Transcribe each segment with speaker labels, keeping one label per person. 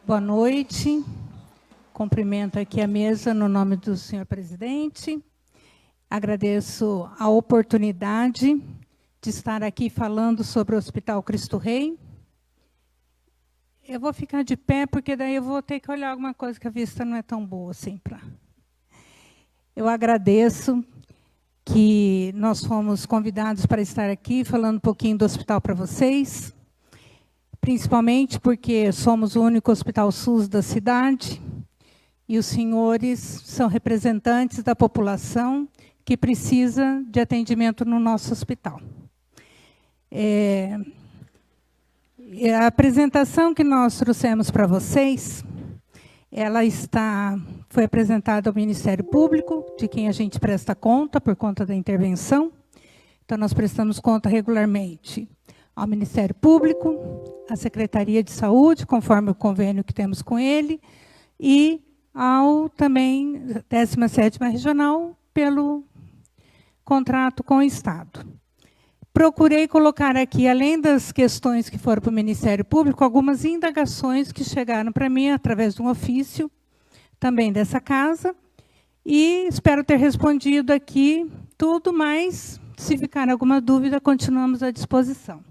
Speaker 1: Boa noite. Cumprimento aqui a mesa no nome do senhor presidente. Agradeço a oportunidade de estar aqui falando sobre o Hospital Cristo Rei. Eu vou ficar de pé, porque daí eu vou ter que olhar alguma coisa que a vista não é tão boa assim. Eu agradeço que nós fomos convidados para estar aqui falando um pouquinho do hospital para vocês, principalmente porque somos o único hospital SUS da cidade e os senhores são representantes da população que precisa de atendimento no nosso hospital. A apresentação que nós trouxemos para vocês, ela foi apresentada ao Ministério Público, de quem a gente presta conta por conta da intervenção. Então, nós prestamos conta regularmente ao Ministério Público, à Secretaria de Saúde, conforme o convênio que temos com ele, e ao também 17ª Regional, pelo contrato com o Estado. Procurei colocar aqui, além das questões que foram para o Ministério Público, algumas indagações que chegaram para mim através de um ofício, também dessa casa, e espero ter respondido aqui tudo, mas se ficar alguma dúvida, continuamos à disposição.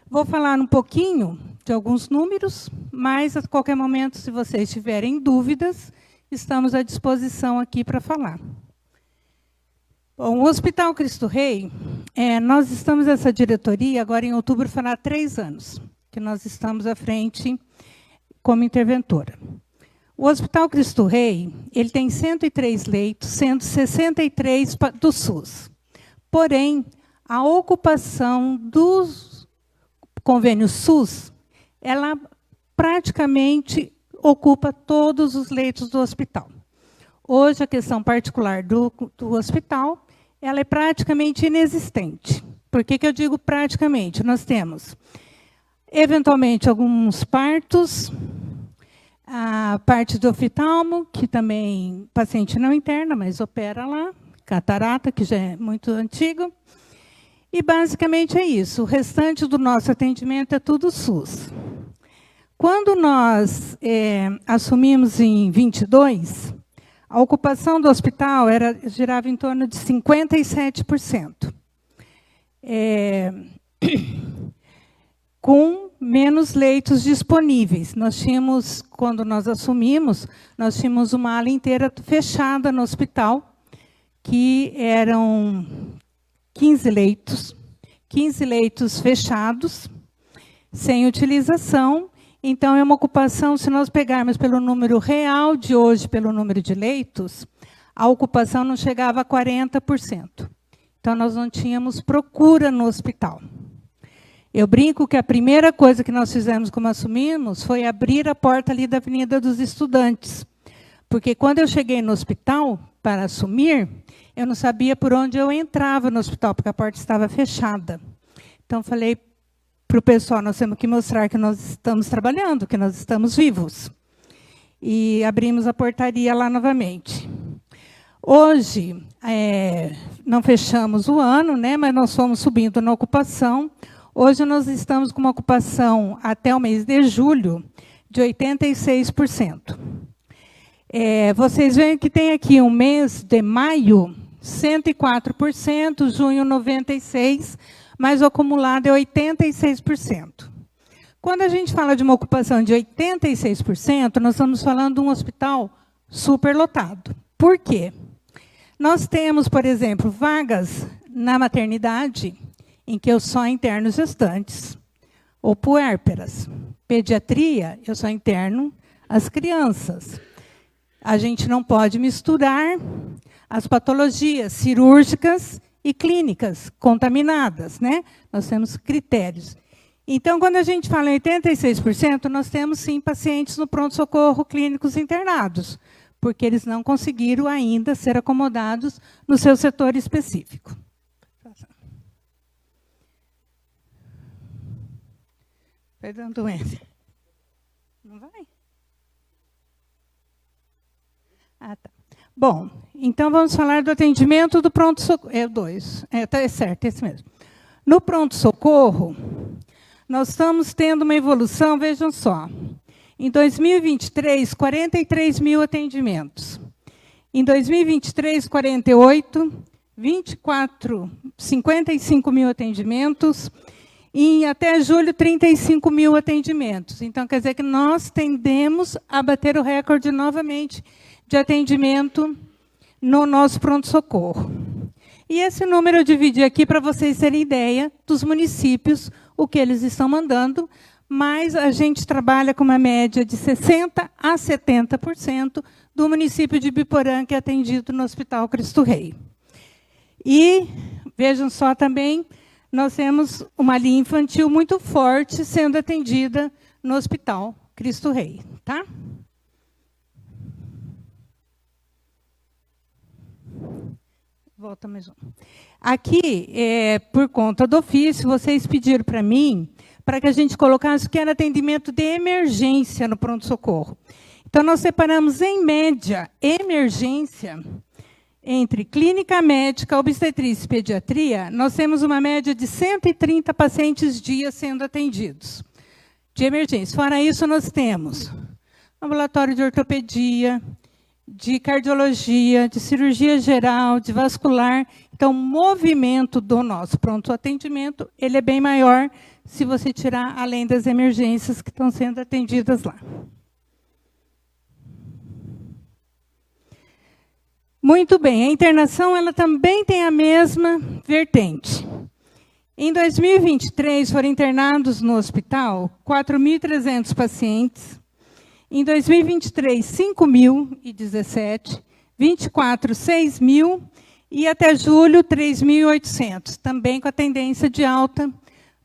Speaker 1: Vou falar um pouquinho de alguns números, mas a qualquer momento, se vocês tiverem dúvidas, estamos à disposição aqui para falar. Bom, o Hospital Cristo Rei, nós estamos nessa diretoria, agora em outubro fará 3 anos, que nós estamos à frente como interventora. O Hospital Cristo Rei, ele tem 103 leitos, sendo 63 do SUS. Porém, a ocupação dos convênio SUS, ela praticamente ocupa todos os leitos do hospital. Hoje, a questão particular do hospital, ela é praticamente inexistente. Por que eu digo praticamente? Nós temos, eventualmente, alguns partos, a parte do oftalmo, que também o paciente não interna, mas opera lá, catarata, que já é muito antigo. E, basicamente, é isso. O restante do nosso atendimento é tudo SUS. Quando nós assumimos em 22, a ocupação do hospital girava em torno de 57%. Com menos leitos disponíveis. Nós tínhamos, quando nós assumimos, nós tínhamos uma ala inteira fechada no hospital, que eram 15 leitos fechados, sem utilização. Então, é uma ocupação, se nós pegarmos pelo número real de hoje, pelo número de leitos, a ocupação não chegava a 40%. Então, nós não tínhamos procura no hospital. Eu brinco que a primeira coisa que nós fizemos como assumimos foi abrir a porta ali da Avenida dos Estudantes. Porque quando eu cheguei no hospital para assumir, eu não sabia por onde eu entrava no hospital, porque a porta estava fechada. Então, falei para o pessoal, nós temos que mostrar que nós estamos trabalhando, que nós estamos vivos. E abrimos a portaria lá novamente. Hoje, não fechamos o ano, né, mas nós fomos subindo na ocupação. Hoje, nós estamos com uma ocupação, até o mês de julho, de 86%. Vocês veem que tem aqui um mês de maio, 104%, junho 96%, mas o acumulado é 86%. Quando a gente fala de uma ocupação de 86%, nós estamos falando de um hospital superlotado. Por quê? Nós temos, por exemplo, vagas na maternidade, em que eu só interno gestantes, ou puérperas. Pediatria, eu só interno as crianças. A gente não pode misturar as patologias cirúrgicas e clínicas contaminadas, né? Nós temos critérios. Então, quando a gente fala em 86%, nós temos, sim, pacientes no pronto-socorro clínicos internados, porque eles não conseguiram ainda ser acomodados no seu setor específico. Perdão, doença. Não vai? Ah, tá. Bom, então vamos falar do atendimento do pronto-socorro. É 2. É certo, esse mesmo. No pronto-socorro, nós estamos tendo uma evolução, vejam só. Em 2023, 43 mil atendimentos. Em 2023, 48, 24, 55 mil atendimentos. E até julho, 35 mil atendimentos. Então, quer dizer que nós tendemos a bater o recorde novamente de atendimento no nosso pronto-socorro. E esse número eu dividi aqui para vocês terem ideia dos municípios, o que eles estão mandando, mas a gente trabalha com uma média de 60% a 70% do município de Biporã, que é atendido no Hospital Cristo Rei. E, vejam só também, nós temos uma linha infantil muito forte sendo atendida no Hospital Cristo Rei. Tá? Volta mais um. Aqui, por conta do ofício, vocês pediram para mim para que a gente colocasse o que era atendimento de emergência no pronto-socorro. Então, nós separamos, em média, emergência, entre clínica médica, obstetrícia e pediatria, nós temos uma média de 130 pacientes dia sendo atendidos, de emergência. Fora isso, nós temos ambulatório de ortopedia, de cardiologia, de cirurgia geral, de vascular. Então, o movimento do nosso pronto-atendimento ele é bem maior se você tirar além das emergências que estão sendo atendidas lá. Muito bem, a internação ela também tem a mesma vertente. Em 2023, foram internados no hospital 4.300 pacientes. Em 2023, 5.017, 24, 6.000 e até julho, 3.800, também com a tendência de alta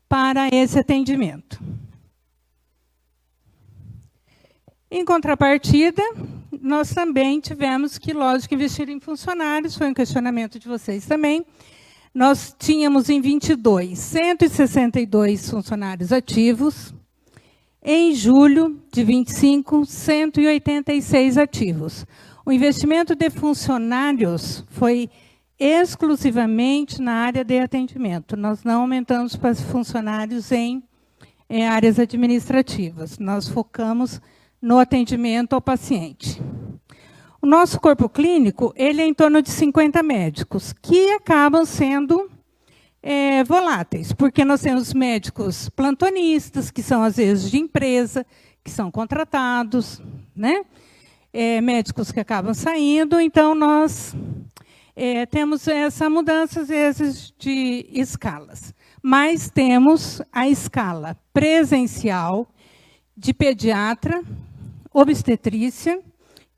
Speaker 1: para esse atendimento. Em contrapartida, nós também tivemos que, lógico, investir em funcionários, foi um questionamento de vocês também. Nós tínhamos em 22, 162 funcionários ativos. Em julho de 25, 186 ativos. O investimento de funcionários foi exclusivamente na área de atendimento. Nós não aumentamos para funcionários em áreas administrativas. Nós focamos no atendimento ao paciente. O nosso corpo clínico ele é em torno de 50 médicos, que acabam sendo voláteis, porque nós temos médicos plantonistas, que são, às vezes, de empresa, que são contratados, né? Médicos que acabam saindo, então nós temos essa mudança, às vezes, de escalas. Mas temos a escala presencial de pediatra, obstetrícia,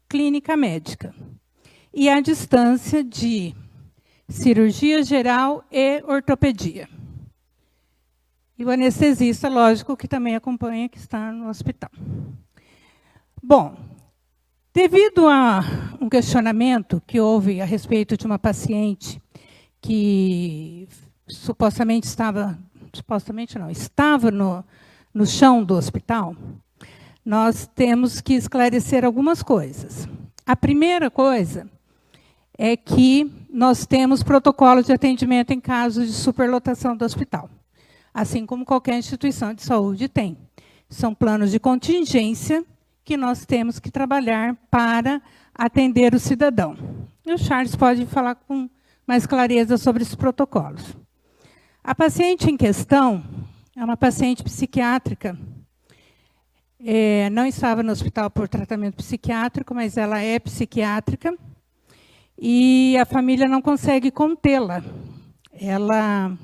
Speaker 1: clínica médica. E a distância de cirurgia geral e ortopedia. E o anestesista, lógico, que também acompanha, que está no hospital. Bom, devido a um questionamento que houve a respeito de uma paciente que estava no chão do hospital, nós temos que esclarecer algumas coisas. A primeira coisa é que nós temos protocolo de atendimento em casos de superlotação do hospital, assim como qualquer instituição de saúde tem. São planos de contingência que nós temos que trabalhar para atender o cidadão. E o Charles pode falar com mais clareza sobre esses protocolos. A paciente em questão é uma paciente psiquiátrica. Não estava no hospital por tratamento psiquiátrico, mas ela é psiquiátrica. E a família não consegue contê-la. Ela,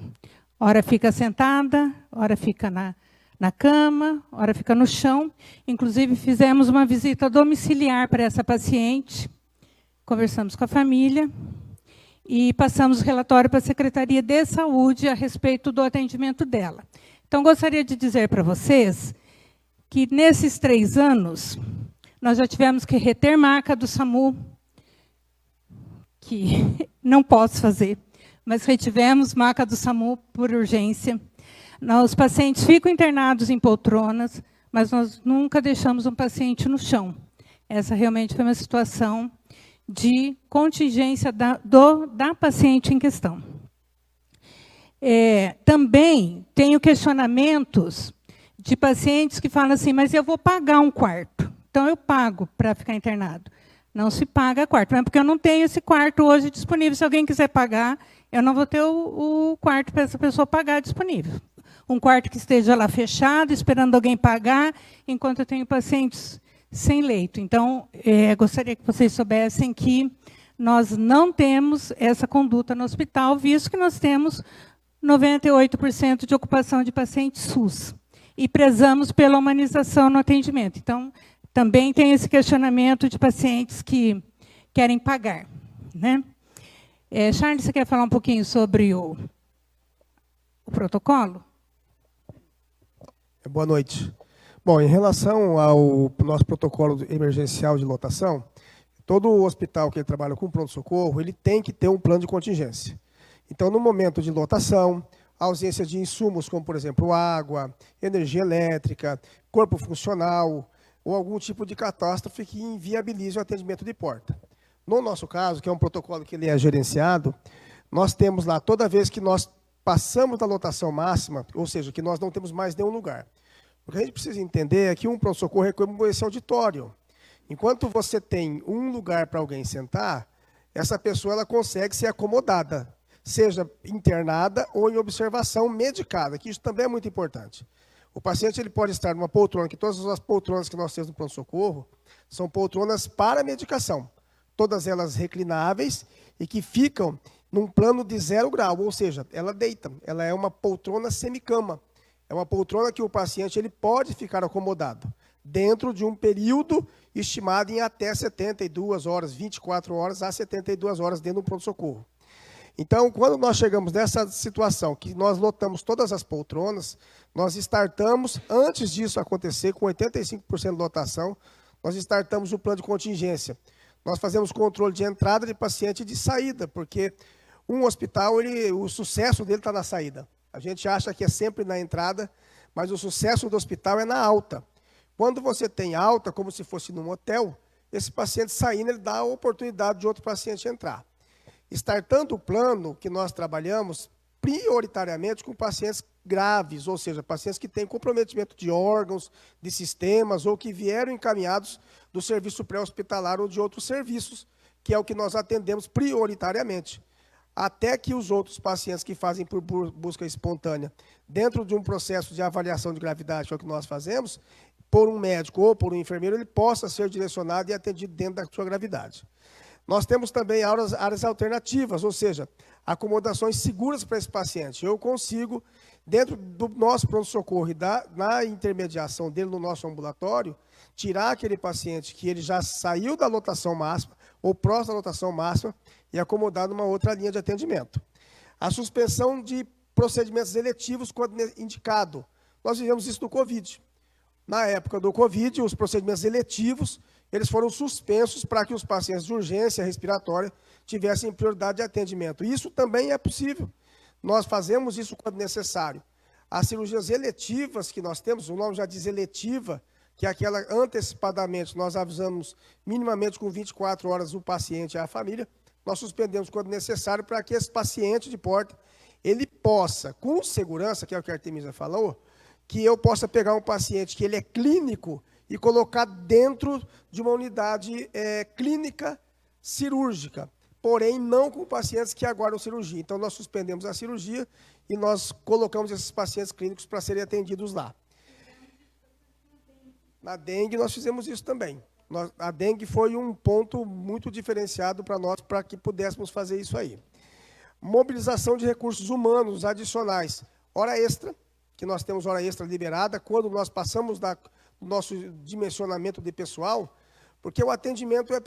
Speaker 1: ora fica sentada, ora fica na cama, ora fica no chão. Inclusive, fizemos uma visita domiciliar para essa paciente. Conversamos com a família e passamos o relatório para a Secretaria de Saúde a respeito do atendimento dela. Então, gostaria de dizer para vocês que, nesses 3 anos, nós já tivemos que reter maca do SAMU, que não posso fazer, mas retivemos maca do SAMU por urgência. Os pacientes ficam internados em poltronas, mas nós nunca deixamos um paciente no chão. Essa realmente foi uma situação de contingência da paciente em questão. Também tenho questionamentos de pacientes que falam assim, mas eu vou pagar um quarto, então eu pago para ficar internado. Não se paga quarto, mas porque eu não tenho esse quarto hoje disponível. Se alguém quiser pagar, eu não vou ter o quarto para essa pessoa pagar disponível. Um quarto que esteja lá fechado, esperando alguém pagar, enquanto eu tenho pacientes sem leito. Então, gostaria que vocês soubessem que nós não temos essa conduta no hospital, visto que nós temos 98% de ocupação de pacientes SUS. E prezamos pela humanização no atendimento. Então, também tem esse questionamento de pacientes que querem pagar, né? Charles, você quer falar um pouquinho sobre o protocolo?
Speaker 2: Boa noite. Bom, em relação ao nosso protocolo emergencial de lotação, todo hospital que trabalha com pronto-socorro, ele tem que ter um plano de contingência. Então, no momento de lotação, ausência de insumos, como, por exemplo, água, energia elétrica, corpo funcional, ou algum tipo de catástrofe que inviabilize o atendimento de porta. No nosso caso, que é um protocolo que ele é gerenciado, nós temos lá, toda vez que nós passamos da lotação máxima, ou seja, que nós não temos mais nenhum lugar. O que a gente precisa entender é que um pronto-socorro é como esse auditório. Enquanto você tem um lugar para alguém sentar, essa pessoa ela consegue ser acomodada, seja internada ou em observação medicada, que isso também é muito importante. O paciente ele pode estar numa poltrona, que todas as poltronas que nós temos no pronto-socorro são poltronas para medicação, todas elas reclináveis e que ficam num plano de 0 grau, ou seja, ela deita, ela é uma poltrona semicama. É uma poltrona que o paciente ele pode ficar acomodado dentro de um período estimado em até 72 horas, 24 horas a 72 horas dentro do pronto-socorro. Então, quando nós chegamos nessa situação, que nós lotamos todas as poltronas, nós startamos, antes disso acontecer, com 85% de lotação, nós startamos o plano de contingência. Nós fazemos controle de entrada de paciente e de saída, porque um hospital, o sucesso dele está na saída. A gente acha que é sempre na entrada, mas o sucesso do hospital é na alta. Quando você tem alta, como se fosse num hotel, esse paciente saindo, ele dá a oportunidade de outro paciente entrar. Startando o plano que nós trabalhamos, prioritariamente com pacientes graves, ou seja, pacientes que têm comprometimento de órgãos, de sistemas, ou que vieram encaminhados do serviço pré-hospitalar ou de outros serviços, que é o que nós atendemos prioritariamente. Até que os outros pacientes que fazem por busca espontânea, dentro de um processo de avaliação de gravidade, que é o que nós fazemos, por um médico ou por um enfermeiro, ele possa ser direcionado e atendido dentro da sua gravidade. Nós temos também áreas alternativas, ou seja, acomodações seguras para esse paciente. Eu consigo, dentro do nosso pronto-socorro e na intermediação dele no nosso ambulatório, tirar aquele paciente que ele já saiu da lotação máxima ou próximo da lotação máxima e acomodar numa outra linha de atendimento. A suspensão de procedimentos eletivos quando indicado. Nós vivemos isso no Covid. Na época do Covid, os procedimentos eletivos eles foram suspensos para que os pacientes de urgência respiratória tivessem prioridade de atendimento. Isso também é possível. Nós fazemos isso quando necessário. As cirurgias eletivas que nós temos, o nome já diz eletiva, que é aquela antecipadamente nós avisamos minimamente com 24 horas o paciente e a família, nós suspendemos quando necessário para que esse paciente de porta, ele possa, com segurança, que é o que a Artemisa falou, que eu possa pegar um paciente que ele é clínico e colocar dentro de uma unidade clínica cirúrgica, porém não com pacientes que aguardam cirurgia. Então, nós suspendemos a cirurgia e nós colocamos esses pacientes clínicos para serem atendidos lá. Na dengue, nós fizemos isso também. A dengue foi um ponto muito diferenciado para nós, para que pudéssemos fazer isso aí. Mobilização de recursos humanos adicionais. Hora extra, que nós temos hora extra liberada, quando nós passamos do nosso dimensionamento de pessoal, porque o atendimento é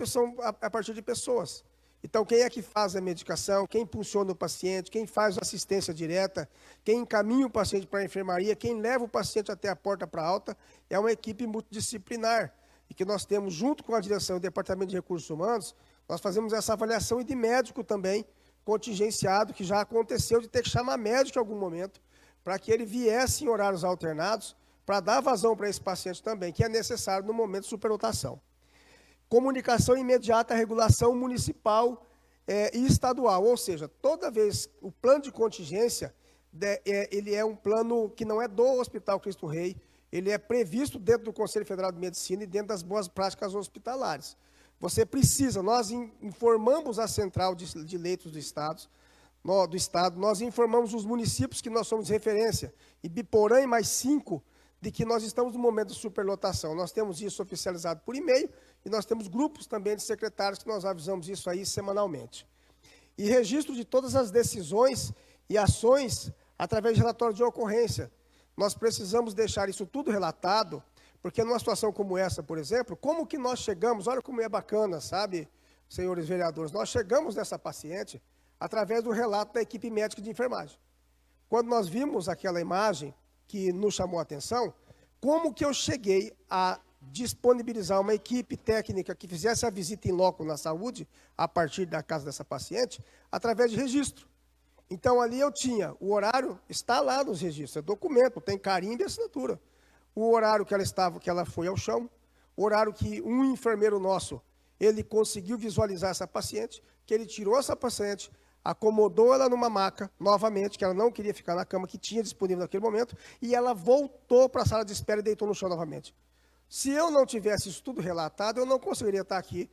Speaker 2: a partir de pessoas. Então, quem é que faz a medicação, quem impulsiona o paciente, quem faz a assistência direta, quem encaminha o paciente para a enfermaria, quem leva o paciente até a porta para alta, é uma equipe multidisciplinar. E que nós temos, junto com a direção do Departamento de Recursos Humanos, nós fazemos essa avaliação e de médico também, contingenciado, que já aconteceu de ter que chamar médico em algum momento, para que ele viesse em horários alternados, para dar vazão para esse paciente também, que é necessário no momento de superlotação. Comunicação imediata à regulação municipal e estadual, ou seja, toda vez o plano de contingência, ele é um plano que não é do Hospital Cristo Rei, ele é previsto dentro do Conselho Federal de Medicina e dentro das boas práticas hospitalares. Você precisa, nós informamos a central de leitos do Estado, nós informamos os municípios que nós somos de referência, e Biporã e mais 5, de que nós estamos no momento de superlotação. Nós temos isso oficializado por e-mail, e nós temos grupos também de secretários que nós avisamos isso aí semanalmente. E registro de todas as decisões e ações através de relatório de ocorrência. Nós precisamos deixar isso tudo relatado, porque numa situação como essa, por exemplo, como que nós chegamos, olha como é bacana, sabe, senhores vereadores, nós chegamos nessa paciente através do relato da equipe médica de enfermagem. Quando nós vimos aquela imagem que nos chamou a atenção, como que eu cheguei a disponibilizar uma equipe técnica que fizesse a visita em loco na saúde, a partir da casa dessa paciente, através de registro. Então, ali eu tinha, o horário está lá nos registros, é documento, tem carimbo e assinatura. O horário que ela foi ao chão, o horário que um enfermeiro nosso, ele conseguiu visualizar essa paciente, que ele tirou essa paciente, acomodou ela numa maca, novamente, que ela não queria ficar na cama que tinha disponível naquele momento, e ela voltou para a sala de espera e deitou no chão novamente. Se eu não tivesse isso tudo relatado, eu não conseguiria estar aqui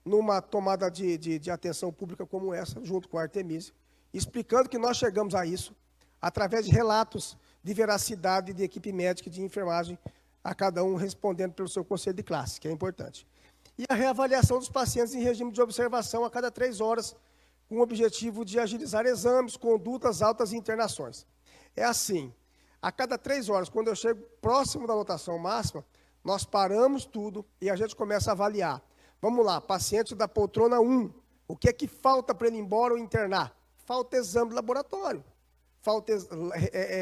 Speaker 2: numa tomada de atenção pública como essa, junto com a Artemísia, explicando que nós chegamos a isso através de relatos de veracidade de equipe médica e de enfermagem, a cada um respondendo pelo seu conselho de classe, que é importante. E a reavaliação dos pacientes em regime de observação a cada 3 horas, com o objetivo de agilizar exames, condutas, altas e internações. É assim, a cada 3 horas, quando eu chego próximo da lotação máxima, nós paramos tudo e a gente começa a avaliar. Vamos lá, paciente da poltrona 1, o que é que falta para ele ir embora ou internar? Falta exame de laboratório, falta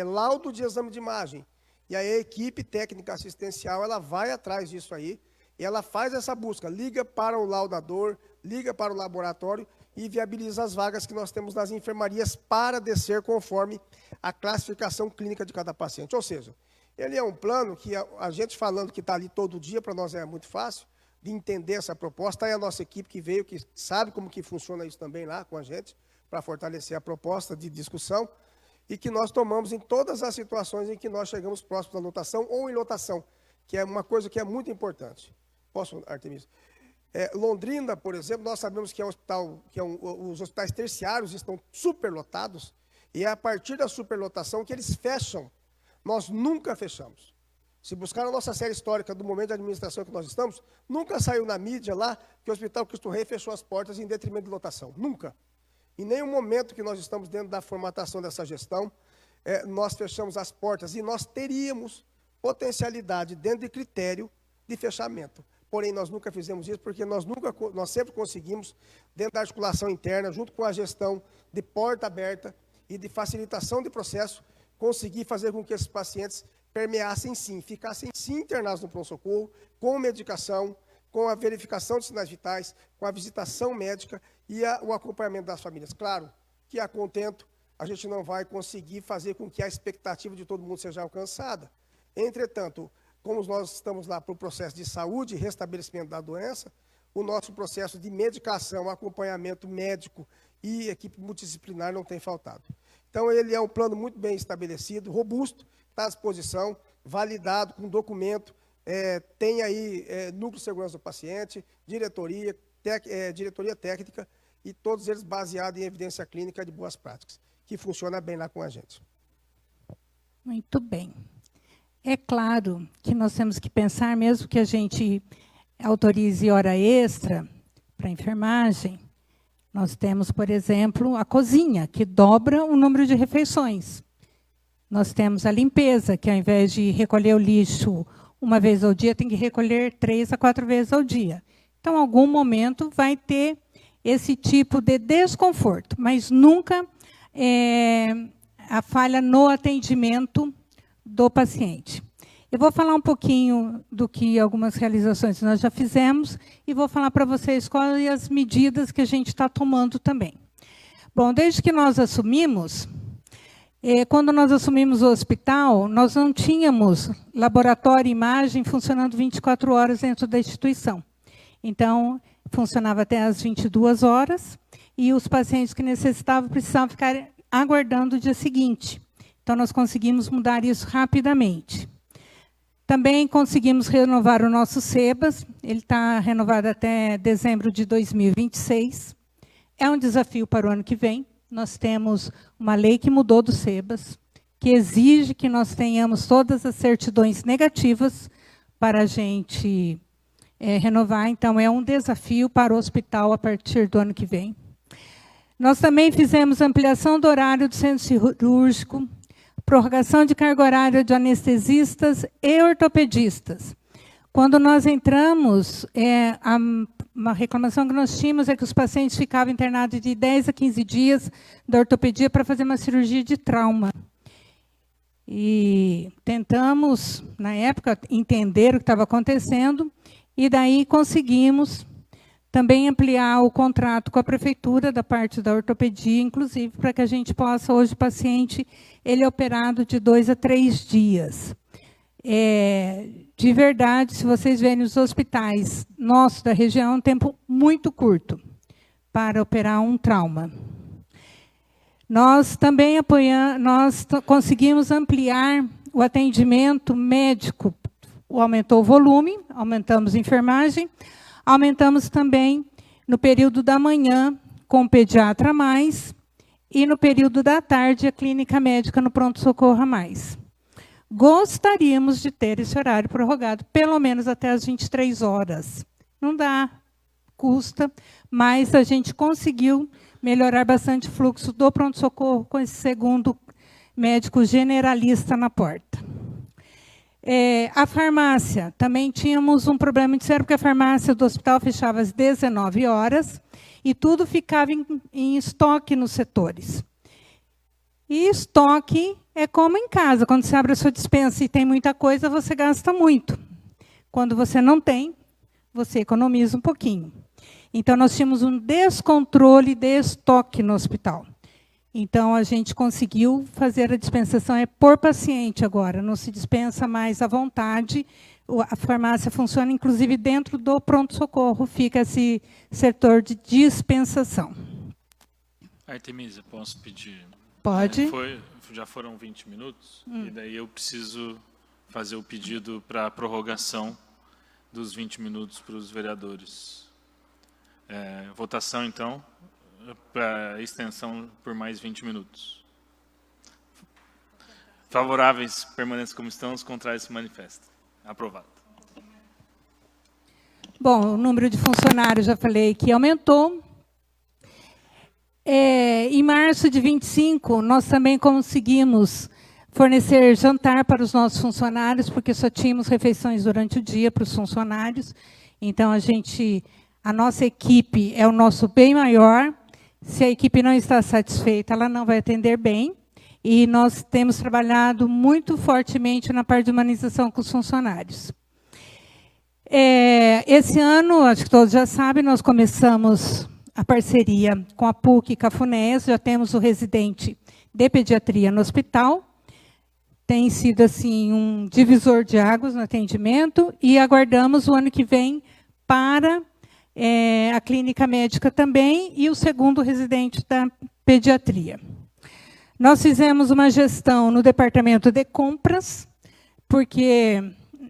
Speaker 2: laudo de exame de imagem. E aí a equipe técnica assistencial, ela vai atrás disso aí, e ela faz essa busca, liga para o laudador, liga para o laboratório e viabiliza as vagas que nós temos nas enfermarias para descer conforme a classificação clínica de cada paciente. Ou seja, ele é um plano que a gente falando que está ali todo dia, para nós é muito fácil de entender essa proposta. Aí a nossa equipe que veio, que sabe como que funciona isso também lá com a gente, para fortalecer a proposta de discussão, e que nós tomamos em todas as situações em que nós chegamos próximos da lotação ou em lotação, que é uma coisa que é muito importante. Posso, Artemísia? Londrina, por exemplo, nós sabemos que os hospitais terciários estão superlotados, e é a partir da superlotação que eles fecham. Nós nunca fechamos. Se buscar a nossa série histórica do momento de administração que nós estamos, nunca saiu na mídia lá que o Hospital Cristo Rei fechou as portas em detrimento de lotação. Nunca. Em nenhum momento que nós estamos dentro da formatação dessa gestão, nós fechamos as portas e nós teríamos potencialidade dentro de critério de fechamento. Porém, nós nunca fizemos isso porque nós sempre conseguimos, dentro da articulação interna, junto com a gestão de porta aberta e de facilitação de processo, conseguir fazer com que esses pacientes permeassem sim, ficassem sim internados no pronto-socorro, com medicação, com a verificação de sinais vitais, com a visitação médica e o acompanhamento das famílias. Claro que, a contento, a gente não vai conseguir fazer com que a expectativa de todo mundo seja alcançada. Entretanto, como nós estamos lá para o processo de saúde e restabelecimento da doença, o nosso processo de medicação, acompanhamento médico e equipe multidisciplinar não tem faltado. Então, ele é um plano muito bem estabelecido, robusto, está à disposição, validado com documento, tem aí núcleo de segurança do paciente, diretoria técnica, e todos eles baseados em evidência clínica de boas práticas, que funciona bem lá com a gente.
Speaker 1: Muito bem. É claro que nós temos que pensar, mesmo que a gente autorize hora extra para enfermagem, nós temos, por exemplo, a cozinha, que dobra o número de refeições. Nós temos a limpeza, que ao invés de recolher o lixo uma vez ao dia, tem que recolher 3 a 4 vezes ao dia. Então, em algum momento, vai ter esse tipo de desconforto, mas nunca a falha no atendimento do paciente. Eu vou falar um pouquinho do que algumas realizações nós já fizemos e vou falar para vocês quais as medidas que a gente está tomando também. Bom, desde que nós assumimos, quando nós assumimos o hospital, nós não tínhamos laboratório e imagem funcionando 24 horas dentro da instituição. Então, funcionava até às 22 horas e os pacientes que necessitavam precisavam ficar aguardando o dia seguinte. Então, nós conseguimos mudar isso rapidamente. Também conseguimos renovar o nosso SEBAS, ele está renovado até dezembro de 2026. É um desafio para o ano que vem. Nós temos uma lei que mudou do SEBAS, que exige que nós tenhamos todas as certidões negativas para a gente renovar. Então, é um desafio para o hospital a partir do ano que vem. Nós também fizemos ampliação do horário do centro cirúrgico, prorrogação de carga horária de anestesistas e ortopedistas. Quando nós entramos, uma reclamação que nós tínhamos é que os pacientes ficavam internados de 10 a 15 dias da ortopedia para fazer uma cirurgia de trauma. E tentamos, na época, entender o que estava acontecendo, e daí conseguimos também ampliar o contrato com a prefeitura, da parte da ortopedia, inclusive, para que a gente possa, hoje, o paciente, ele é operado de 2 a 3 dias. De verdade, se vocês verem os hospitais nossos da região, é um tempo muito curto para operar um trauma. Nós também conseguimos ampliar o atendimento médico, aumentou o volume, aumentamos a enfermagem, aumentamos também no período da manhã com o pediatra a mais e no período da tarde a clínica médica no pronto-socorro a mais. Gostaríamos de ter esse horário prorrogado, pelo menos até as 23 horas. Não dá, custa, mas a gente conseguiu melhorar bastante o fluxo do pronto-socorro com esse segundo médico generalista na porta. A farmácia, também tínhamos um problema muito sério, porque a farmácia do hospital fechava às 19 horas e tudo ficava em estoque nos setores. E estoque é como em casa, quando você abre a sua despensa e tem muita coisa, você gasta muito. Quando você não tem, você economiza um pouquinho. Então, nós tínhamos um descontrole de estoque no hospital. Então, a gente conseguiu fazer a dispensação por paciente agora, não se dispensa mais à vontade. A farmácia funciona, inclusive, dentro do pronto-socorro, fica esse setor de dispensação.
Speaker 3: Artemisa, posso pedir?
Speaker 1: Pode.
Speaker 3: Já foram 20 minutos, e daí eu preciso fazer o pedido para a prorrogação dos 20 minutos para os vereadores. Votação, então, para extensão por mais 20 minutos. Favoráveis, permaneçam como estão, os contrários se manifestam. Aprovado.
Speaker 1: Bom, o número de funcionários, já falei que aumentou. Em março de 25, nós também conseguimos fornecer jantar para os nossos funcionários, porque só tínhamos refeições durante o dia para os funcionários. Então, a nossa equipe é o nosso bem maior. Se a equipe não está satisfeita, ela não vai atender bem. E nós temos trabalhado muito fortemente na parte de humanização com os funcionários. Esse ano, acho que todos já sabem, nós começamos a parceria com a PUC Cafunés, já temos o residente de pediatria no hospital. Tem sido assim um divisor de águas no atendimento e aguardamos o ano que vem para a clínica médica também e o segundo residente da pediatria. Nós fizemos uma gestão no departamento de compras, porque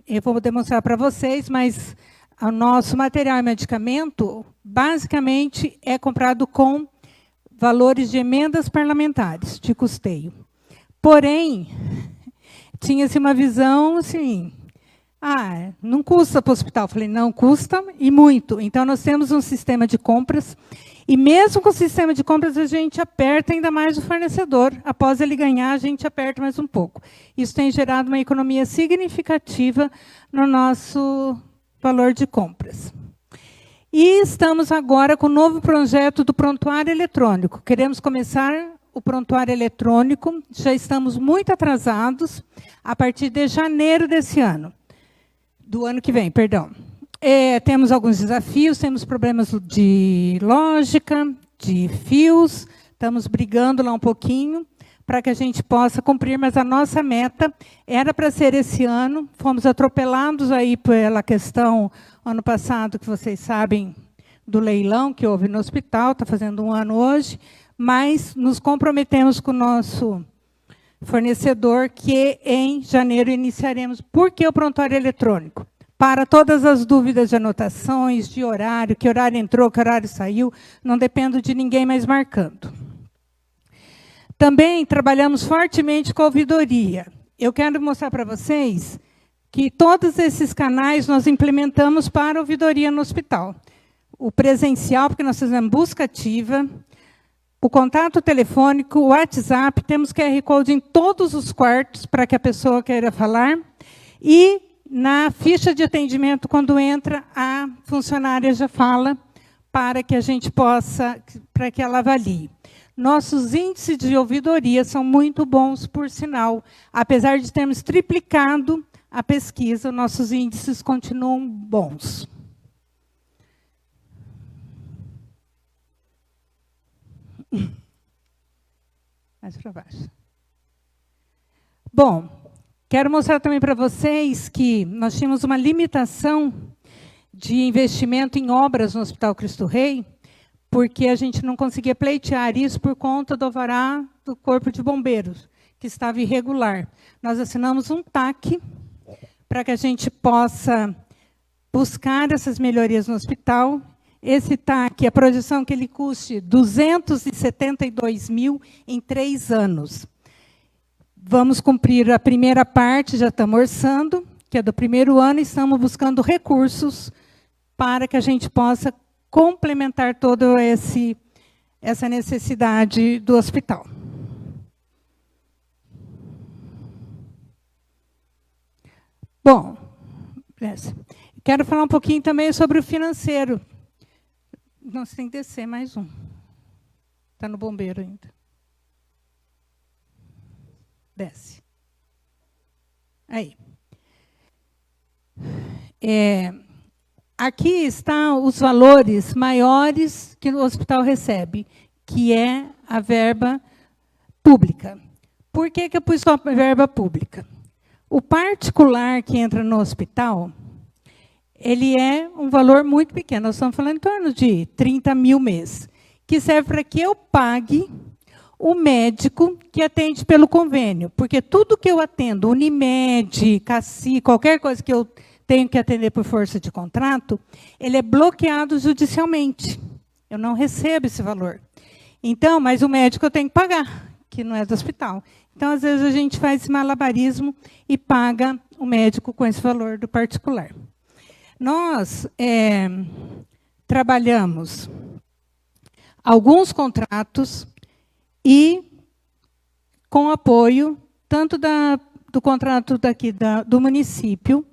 Speaker 1: eu vou demonstrar para vocês, mas o nosso material e medicamento, basicamente, é comprado com valores de emendas parlamentares, de custeio. Porém, tinha-se uma visão assim, não custa para o hospital. Eu falei, não, custa e muito. Então, nós temos um sistema de compras, e mesmo com o sistema de compras, a gente aperta ainda mais o fornecedor. Após ele ganhar, a gente aperta mais um pouco. Isso tem gerado uma economia significativa no nosso valor de compras. E estamos agora com o novo projeto do prontuário eletrônico. Queremos começar o prontuário eletrônico, já estamos muito atrasados, a partir de janeiro desse ano. Do ano que vem, perdão. Temos alguns desafios, temos problemas de lógica, de fios, estamos brigando lá um pouquinho para que a gente possa cumprir, mas a nossa meta era para ser esse ano. Fomos atropelados aí pela questão, ano passado, que vocês sabem, do leilão que houve no hospital, está fazendo um ano hoje, mas nos comprometemos com o nosso fornecedor que em janeiro iniciaremos. Por que o prontuário eletrônico? Para todas as dúvidas de anotações, de horário, que horário entrou, que horário saiu, não dependo de ninguém mais marcando. Também trabalhamos fortemente com a ouvidoria. Eu quero mostrar para vocês que todos esses canais nós implementamos para a ouvidoria no hospital. O presencial, porque nós fizemos busca ativa, o contato telefônico, o WhatsApp, temos QR Code em todos os quartos para que a pessoa queira falar, e na ficha de atendimento, quando entra, a funcionária já fala para que a gente possa, para que ela avalie. Nossos índices de ouvidoria são muito bons, por sinal. Apesar de termos triplicado a pesquisa, nossos índices continuam bons. Mais para baixo. Bom, quero mostrar também para vocês que nós tínhamos uma limitação de investimento em obras no Hospital Cristo Rei, porque a gente não conseguia pleitear isso por conta do alvará do Corpo de Bombeiros, que estava irregular. Nós assinamos um TAC para que a gente possa buscar essas melhorias no hospital. Esse TAC, a projeção que ele custe 272 mil em 3 anos. Vamos cumprir a primeira parte, já estamos orçando, que é do primeiro ano, e estamos buscando recursos para que a gente possa complementar toda essa necessidade do hospital. Bom, quero falar um pouquinho também sobre o financeiro. Nós tem que descer mais um. Está no bombeiro ainda. Desce. Aí. Aqui estão os valores maiores que o hospital recebe, que é a verba pública. Por que eu pus só a verba pública? O particular que entra no hospital, ele é um valor muito pequeno. Nós estamos falando em torno de 30 mil mês, que serve para que eu pague o médico que atende pelo convênio. Porque tudo que eu atendo, Unimed, Cassi, qualquer coisa que eu tenho que atender por força de contrato, ele é bloqueado judicialmente. Eu não recebo esse valor. Então, mas o médico eu tenho que pagar, que não é do hospital. Então, às vezes, a gente faz esse malabarismo e paga o médico com esse valor do particular. Nós trabalhamos alguns contratos e com apoio tanto do contrato daqui do município,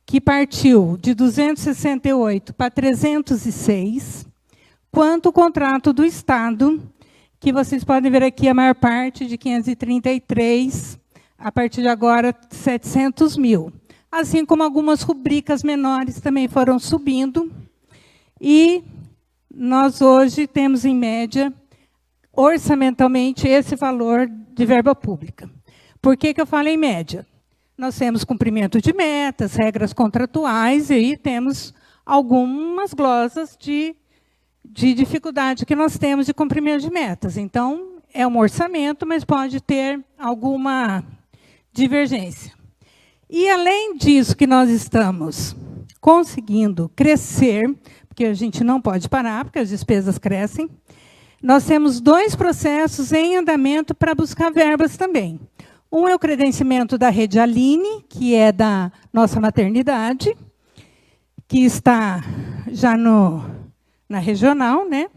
Speaker 1: que partiu de 268 para 306, quanto o contrato do Estado, que vocês podem ver aqui a maior parte de 533, a partir de agora 700 mil. Assim como algumas rubricas menores também foram subindo. E nós hoje temos, em média, orçamentalmente, esse valor de verba pública. Por que eu falo em média? Nós temos cumprimento de metas, regras contratuais, e aí temos algumas glosas de dificuldade que nós temos de cumprimento de metas. Então, é um orçamento, mas pode ter alguma divergência. E, além disso, que nós estamos conseguindo crescer, porque a gente não pode parar, porque as despesas crescem, nós temos 2 processos em andamento para buscar verbas também. Um é o credenciamento da Rede Aline, que é da nossa maternidade, que está já na regional, né?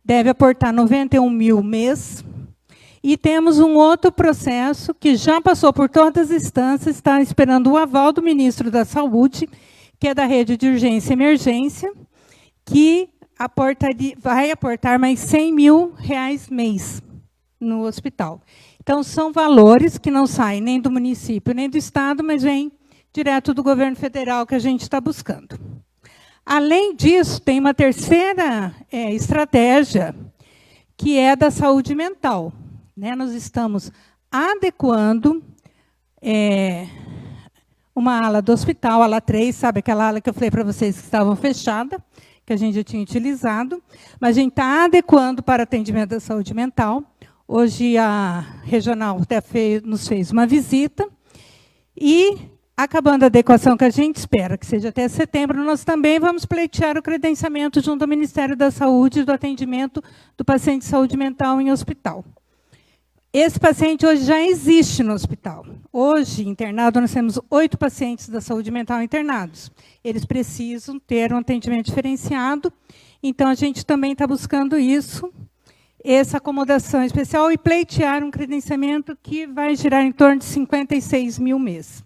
Speaker 1: Deve aportar 91 mil mês. E temos um outro processo que já passou por todas as instâncias, está esperando o aval do ministro da Saúde, que é da rede de urgência e emergência, que vai aportar mais 100 mil reais mês no hospital. Então, são valores que não saem nem do município, nem do Estado, mas vêm direto do governo federal que a gente está buscando. Além disso, tem uma terceira estratégia, que é da saúde mental. Nós estamos adequando uma ala do hospital, ala 3, sabe aquela ala que eu falei para vocês que estavam fechada, que a gente já tinha utilizado, mas a gente está adequando para atendimento da saúde mental Hoje a regional até nos fez uma visita e, acabando a adequação que a gente espera, que seja até setembro, nós também vamos pleitear o credenciamento junto ao Ministério da Saúde do atendimento do paciente de saúde mental em hospital. Esse paciente hoje já existe no hospital. Hoje, internado, nós temos 8 pacientes da saúde mental internados. Eles precisam ter um atendimento diferenciado, então a gente também está buscando isso, essa acomodação especial e pleitear um credenciamento que vai girar em torno de 56 mil mês.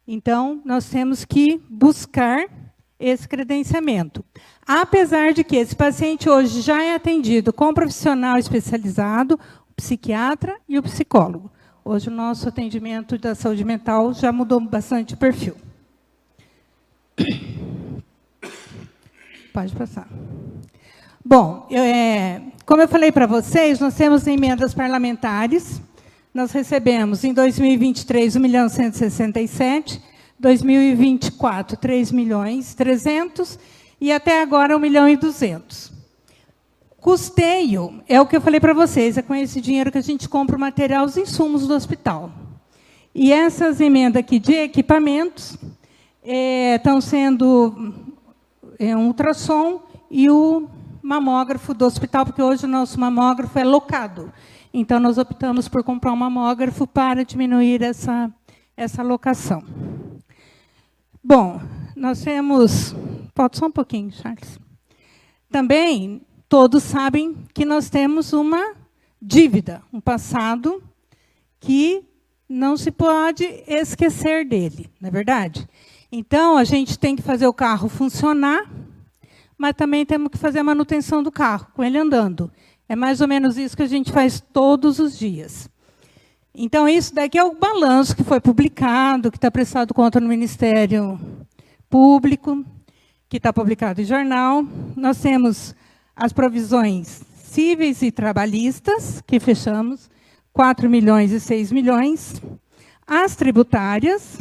Speaker 1: Então, nós temos que buscar esse credenciamento. Apesar de que esse paciente hoje já é atendido com um profissional especializado, o psiquiatra e o psicólogo. Hoje o nosso atendimento da saúde mental já mudou bastante o perfil. Pode passar. Bom, como eu falei para vocês, nós temos emendas parlamentares. Nós recebemos, em 2023, 1.167.000, 2024, 3.300.000, e até agora 1.200.000. Custeio é o que eu falei para vocês, é com esse dinheiro que a gente compra o material, os insumos do hospital. E essas emendas aqui de equipamentos estão sendo um ultrassom e o mamógrafo do hospital, porque hoje o nosso mamógrafo é locado. Então, nós optamos por comprar um mamógrafo para diminuir essa locação. Bom, nós temos... Pode só um pouquinho, Charles. Também, todos sabem que nós temos uma dívida, um passado que não se pode esquecer dele, não é verdade? Então, a gente tem que fazer o carro funcionar, mas também temos que fazer a manutenção do carro, com ele andando. É mais ou menos isso que a gente faz todos os dias. Então, isso daqui é o balanço que foi publicado, que está prestado conta no Ministério Público, que está publicado em jornal. Nós temos as provisões cíveis e trabalhistas, que fechamos, 4 milhões e 6 milhões. As tributárias,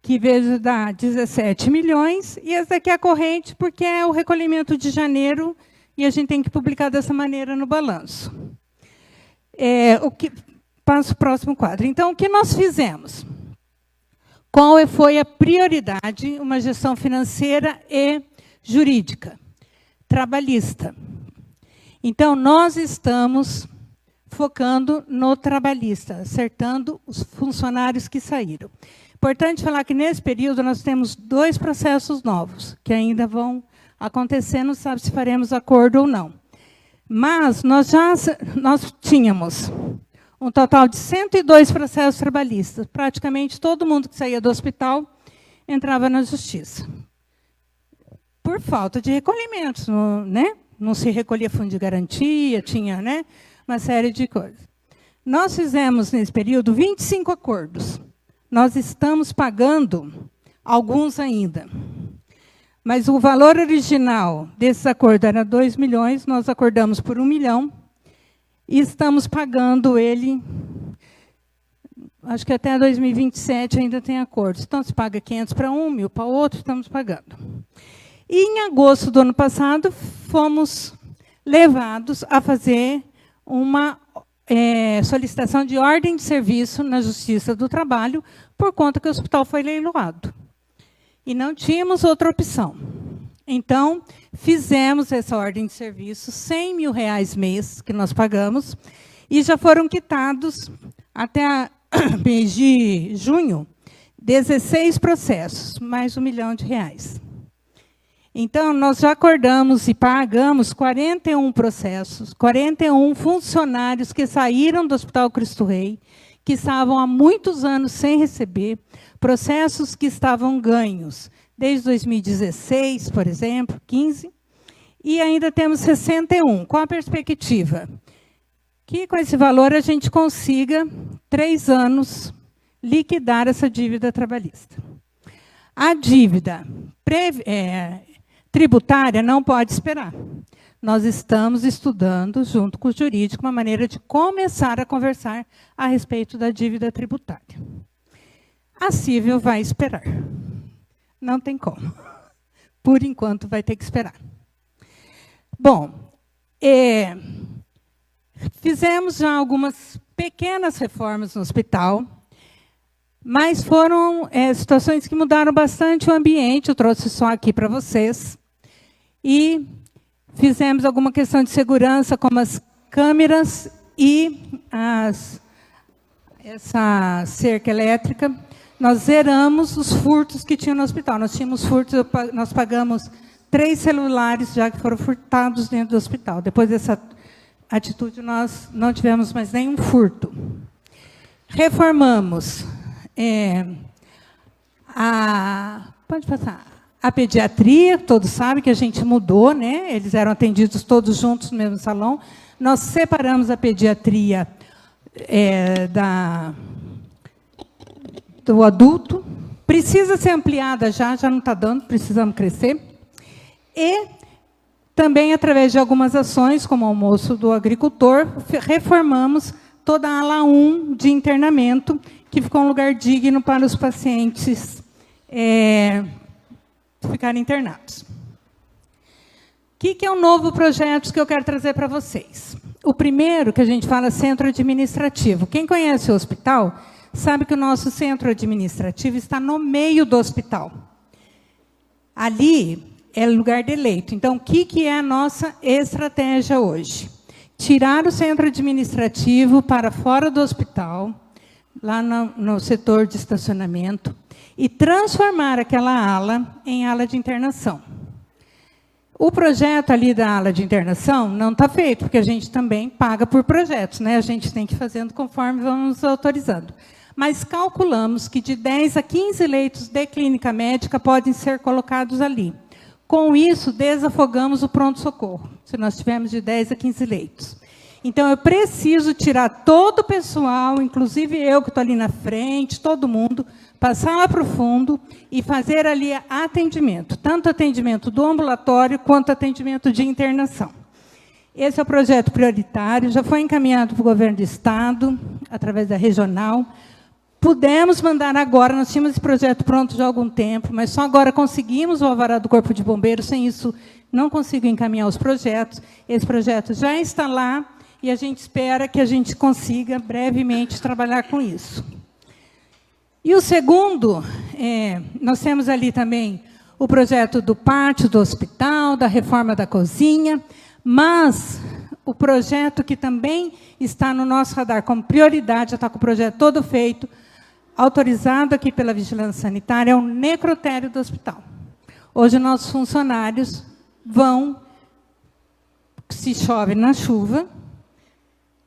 Speaker 1: que veio dar 17 milhões. E essa aqui é a corrente, porque é o recolhimento de janeiro, e a gente tem que publicar dessa maneira no balanço. Passo o próximo quadro. Então, o que nós fizemos? Qual foi a prioridade? Uma gestão financeira e jurídica. Trabalhista. Então, nós estamos focando no trabalhista, acertando os funcionários que saíram. Importante falar que, nesse período, nós temos 2 processos novos, que ainda vão acontecer, não sabe se faremos acordo ou não. Mas nós tínhamos um total de 102 processos trabalhistas. Praticamente todo mundo que saía do hospital entrava na justiça. Por falta de recolhimentos, né? Não se recolhia fundo de garantia, tinha, né, uma série de coisas. Nós fizemos, nesse período, 25 acordos. Nós estamos pagando alguns ainda. Mas o valor original desses acordos era 2 milhões, nós acordamos por 1 milhão, e estamos pagando ele, acho que até 2027 ainda tem acordos. Então, se paga 500 para um, 1.000 para o outro, estamos pagando. E, em agosto do ano passado, fomos levados a fazer uma solicitação de ordem de serviço na Justiça do Trabalho, por conta que o hospital foi leiloado. E não tínhamos outra opção. Então, fizemos essa ordem de serviço, R$100 mil mês que nós pagamos, e já foram quitados, até mês de junho, 16 processos, mais R$1 milhão. Então, nós já acordamos e pagamos 41 processos, 41 funcionários que saíram do Hospital Cristo Rei, que estavam há muitos anos sem receber, processos que estavam ganhos desde 2016, por exemplo, 15, e ainda temos 61. Qual a perspectiva? Que com esse valor a gente consiga, 3 anos, liquidar essa dívida trabalhista. A dívida tributária não pode esperar. Nós estamos estudando, junto com o jurídico, uma maneira de começar a conversar a respeito da dívida tributária. A cível vai esperar. Não tem como. Por enquanto, vai ter que esperar. Bom, Fizemos já algumas pequenas reformas no hospital, mas foram situações que mudaram bastante o ambiente, eu trouxe só aqui para vocês. E fizemos alguma questão de segurança, como as câmeras e essa cerca elétrica. Nós zeramos os furtos que tinha no hospital. Nós tínhamos furtos, nós pagamos 3 celulares já que foram furtados dentro do hospital. Depois dessa atitude, nós não tivemos mais nenhum furto. Reformamos pode passar. A pediatria, todos sabem que a gente mudou, né? Eles eram atendidos todos juntos no mesmo salão. Nós separamos a pediatria do adulto. Precisa ser ampliada já não está dando, precisamos crescer. E também, através de algumas ações, como o almoço do agricultor, reformamos toda a ala 1 de internamento, que ficou um lugar digno para os pacientes ficarem internados. O que é um novo projeto que eu quero trazer para vocês? O primeiro, que a gente fala, centro administrativo. Quem conhece o hospital sabe que o nosso centro administrativo está no meio do hospital. Ali é lugar de leito. Então, o que é a nossa estratégia hoje? Tirar o centro administrativo para fora do hospital, lá no setor de estacionamento, e transformar aquela ala em ala de internação. O projeto ali da ala de internação não está feito, porque a gente também paga por projetos, né? A gente tem que ir fazendo conforme vamos autorizando. Mas calculamos que de 10 a 15 leitos de clínica médica podem ser colocados ali. Com isso, desafogamos o pronto-socorro, se nós tivermos de 10 a 15 leitos. Então, eu preciso tirar todo o pessoal, inclusive eu que estou ali na frente, todo mundo, passar lá para o fundo e fazer ali atendimento, tanto atendimento do ambulatório quanto atendimento de internação. Esse é o projeto prioritário, já foi encaminhado para o governo do Estado, através da regional. Pudemos mandar agora, nós tínhamos esse projeto pronto já há algum tempo, mas só agora conseguimos o alvará do Corpo de Bombeiros, sem isso não consigo encaminhar os projetos. Esse projeto já está lá e a gente espera que a gente consiga brevemente trabalhar com isso. E o segundo, nós temos ali também o projeto do pátio do hospital, da reforma da cozinha, mas o projeto que também está no nosso radar como prioridade, já está com o projeto todo feito, autorizado aqui pela Vigilância Sanitária, é o necrotério do hospital. Hoje, nossos funcionários vão, se chove na chuva,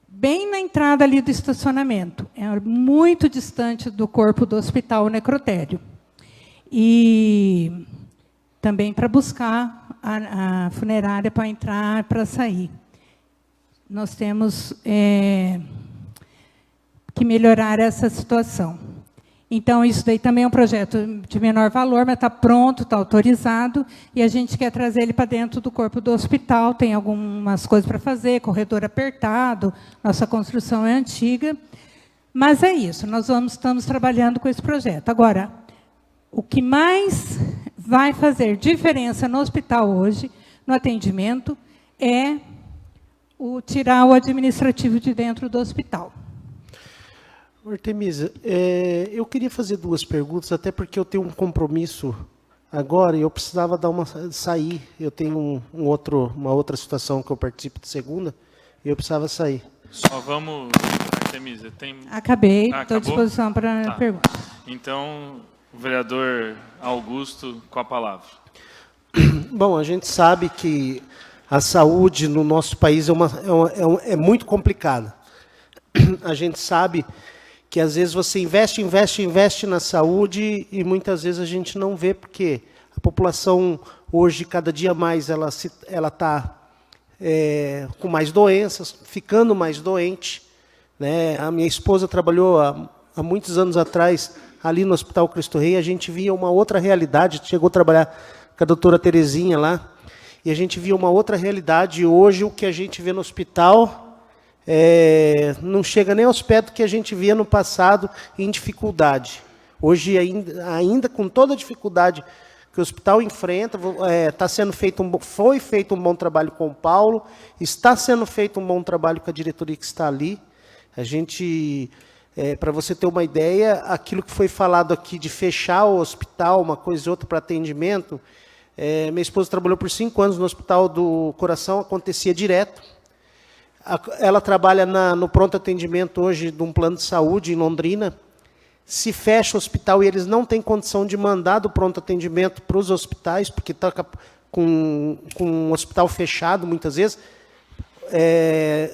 Speaker 1: bem na entrada ali do estacionamento. É muito distante do corpo do hospital, o necrotério. E também para buscar a funerária para entrar, para sair. Nós temos que melhorar essa situação. Então, isso daí também é um projeto de menor valor, mas está pronto, está autorizado, e a gente quer trazer ele para dentro do corpo do hospital. Tem algumas coisas para fazer, corredor apertado, nossa construção é antiga. Mas é isso, nós estamos trabalhando com esse projeto. Agora, o que mais vai fazer diferença no hospital hoje, no atendimento, é tirar o administrativo de dentro do hospital.
Speaker 4: Artemisa, eu queria fazer 2 perguntas, até porque eu tenho um compromisso agora e eu precisava sair. Eu tenho uma outra situação que eu participo de segunda e eu precisava sair.
Speaker 3: Só vamos, Artemisa, tem...
Speaker 1: Acabei, estou à disposição para perguntas.
Speaker 3: Então, o vereador Augusto, com a palavra.
Speaker 4: Bom, a gente sabe que a saúde no nosso país é muito complicada. A gente sabe que, às vezes, você investe na saúde e, muitas vezes, a gente não vê, porque a população, hoje, cada dia mais, ela está com mais doenças, ficando mais doente, né? A minha esposa trabalhou há muitos anos atrás, ali no Hospital Cristo Rei, a gente via uma outra realidade, chegou a trabalhar com a doutora Terezinha lá, e a gente via uma outra realidade, e hoje o que a gente vê no hospital não chega nem aos pés do que a gente via no passado em dificuldade. Hoje, ainda com toda a dificuldade que o hospital enfrenta. Foi feito um bom trabalho com o Paulo, está sendo feito um bom trabalho com a diretoria que está ali. A gente, para você ter uma ideia, aquilo que foi falado aqui de fechar o hospital, uma coisa e outra para atendimento, minha esposa trabalhou por 5 anos no Hospital do Coração, acontecia direto. Ela trabalha no pronto atendimento hoje de um plano de saúde em Londrina. Se fecha o hospital e eles não têm condição de mandar do pronto atendimento para os hospitais, porque está com um hospital fechado muitas vezes,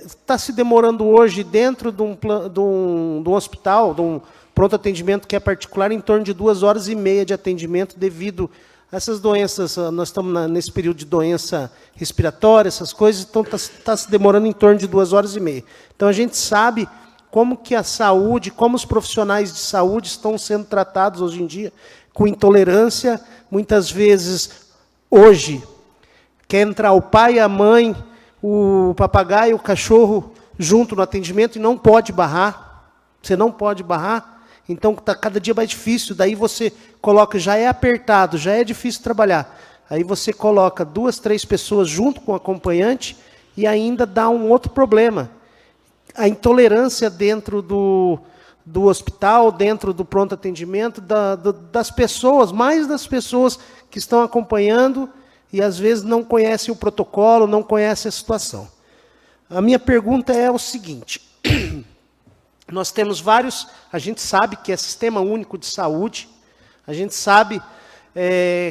Speaker 4: está se demorando hoje dentro de um hospital, de um pronto atendimento que é particular, em torno de 2h30 de atendimento devido a essas doenças. Nós estamos nesse período de doença respiratória, essas coisas, então está se demorando em torno de 2h30. Então a gente sabe como que a saúde, como os profissionais de saúde estão sendo tratados hoje em dia, com intolerância. Muitas vezes, hoje, quer entrar o pai, a mãe, o papagaio, o cachorro, junto no atendimento, e não pode barrar. Você não pode barrar. Então, está cada dia mais difícil. Daí você coloca, já é apertado, já é difícil trabalhar. Aí você coloca 2, 3 pessoas junto com o acompanhante e ainda dá um outro problema. A intolerância dentro do hospital, dentro do pronto atendimento, das pessoas, mais das pessoas que estão acompanhando e às vezes não conhecem o protocolo, não conhecem a situação. A minha pergunta é o seguinte: nós temos vários, a gente sabe que é Sistema Único de Saúde, a gente sabe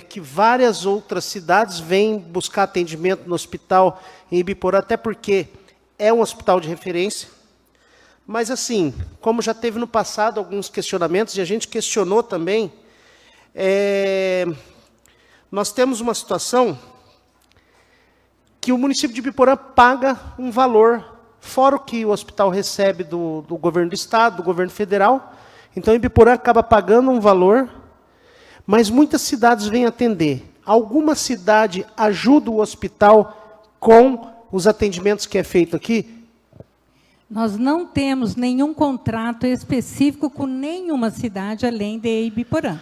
Speaker 4: que várias outras cidades vêm buscar atendimento no hospital em Ibiporã, até porque é um hospital de referência. Mas, assim, como já teve no passado alguns questionamentos, e a gente questionou também, nós temos uma situação que o município de Ibiporã paga um valor, fora o que o hospital recebe do governo do estado, do governo federal. Então, Ibiporã acaba pagando um valor, mas muitas cidades vêm atender. Alguma cidade ajuda o hospital com os atendimentos que é feito aqui?
Speaker 1: Nós não temos nenhum contrato específico com nenhuma cidade além de Ibiporã.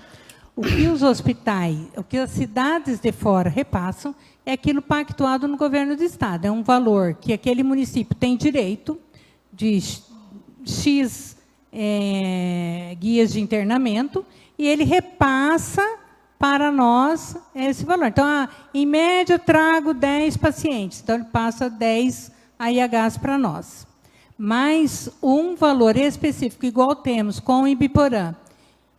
Speaker 1: O que os hospitais, o que as cidades de fora repassam é aquilo pactuado no governo do estado. É um valor que aquele município tem direito de X guias de internamento e ele repassa para nós esse valor. Então, em média, eu trago 10 pacientes. Então, ele passa 10 AIHs para nós. Mas um valor específico, igual temos com o Ibiporã,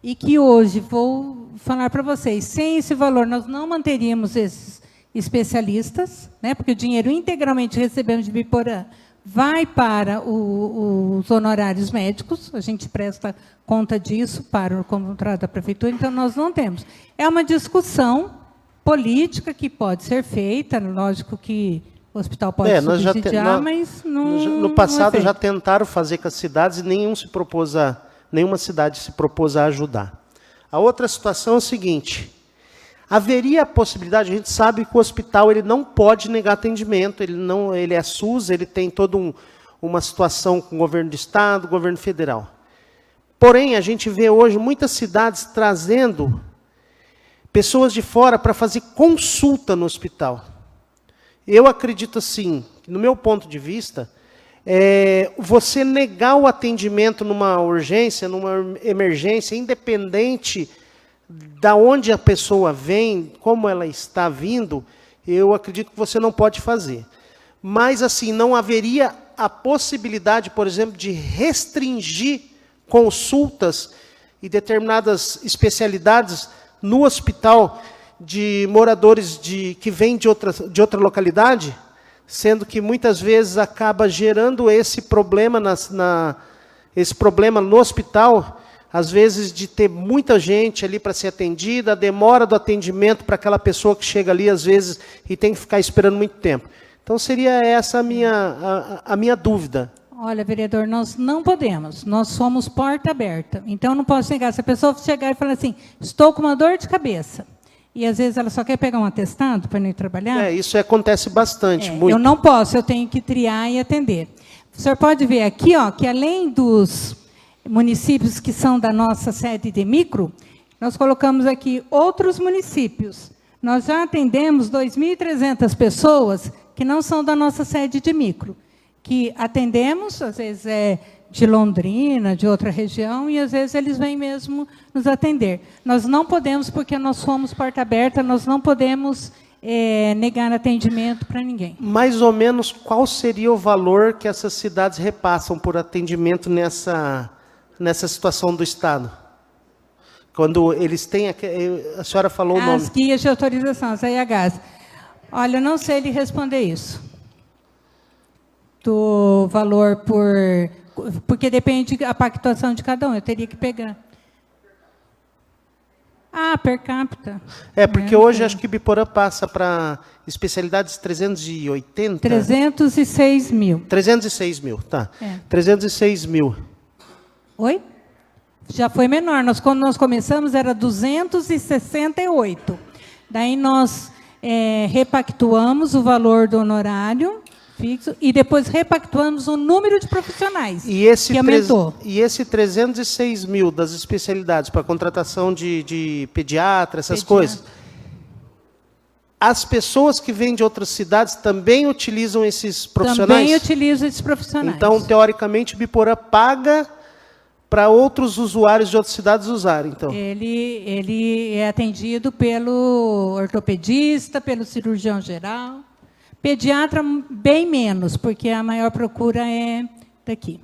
Speaker 1: e que hoje, vou falar para vocês, sem esse valor, nós não manteríamos esses especialistas, né, porque o dinheiro integralmente recebemos de Ibiporã vai para os honorários médicos, a gente presta conta disso para o contrato da prefeitura, então nós não temos. É uma discussão política que pode ser feita, lógico que o hospital pode subsidiar, mas não...
Speaker 4: No passado
Speaker 1: não
Speaker 4: já tentaram fazer com as cidades e nenhuma cidade se propôs a ajudar. A outra situação é o seguinte: haveria a possibilidade, a gente sabe que o hospital ele não pode negar atendimento, ele é SUS, ele tem toda uma situação com o governo do estado, governo federal. Porém, a gente vê hoje muitas cidades trazendo pessoas de fora para fazer consulta no hospital. Eu acredito assim, no meu ponto de vista, você negar o atendimento numa urgência, numa emergência, independente da onde a pessoa vem, como ela está vindo, eu acredito que você não pode fazer. Mas, assim, não haveria a possibilidade, por exemplo, de restringir consultas e determinadas especialidades no hospital de moradores que vêm de outra localidade, sendo que muitas vezes acaba gerando esse problema, esse problema no hospital, às vezes de ter muita gente ali para ser atendida, a demora do atendimento para aquela pessoa que chega ali, às vezes, e tem que ficar esperando muito tempo. Então, seria essa a minha dúvida.
Speaker 1: Olha, vereador, nós não podemos, nós somos porta aberta. Então, eu não posso negar. Se a pessoa chegar e falar assim, estou com uma dor de cabeça, e às vezes ela só quer pegar um atestado para não ir trabalhar.
Speaker 4: Isso acontece bastante, muito.
Speaker 1: Eu não posso, eu tenho que triar e atender. O senhor pode ver aqui, ó, que além dos municípios que são da nossa sede de micro, Nós colocamos aqui outros municípios. Nós já atendemos 2.300 pessoas que não são da nossa sede de micro, que atendemos, às vezes é de Londrina, de outra região, e às vezes eles vêm mesmo nos atender. Nós não podemos, porque nós somos porta aberta, nós não podemos negar atendimento para ninguém.
Speaker 4: Mais ou menos, qual seria o valor que essas cidades repassam por atendimento nessa situação do Estado? Quando eles têm... A senhora falou o nome.
Speaker 1: As guias de autorização, as AIHs. Olha, eu não sei lhe responder isso. Do valor por... Porque depende da pactuação de cada um, eu teria que pegar. Per capita.
Speaker 4: Porque hoje acho que Ibiporã passa para especialidades 380?
Speaker 1: 306 mil.
Speaker 4: 306 mil, tá. 306 mil.
Speaker 1: Oi? Já foi menor. Quando nós começamos, era 268. Daí nós repactuamos o valor do honorário fixo e depois repactuamos o número de profissionais, que aumentou.
Speaker 4: E esse 306 mil das especialidades para contratação de pediatra, essas coisas, as pessoas que vêm de outras cidades também utilizam esses profissionais?
Speaker 1: Também utilizam esses profissionais.
Speaker 4: Então, teoricamente, Ibiporã paga para outros usuários de outras cidades usarem, então.
Speaker 1: Ele é atendido pelo ortopedista, pelo cirurgião geral. Pediatra, bem menos, porque a maior procura é daqui.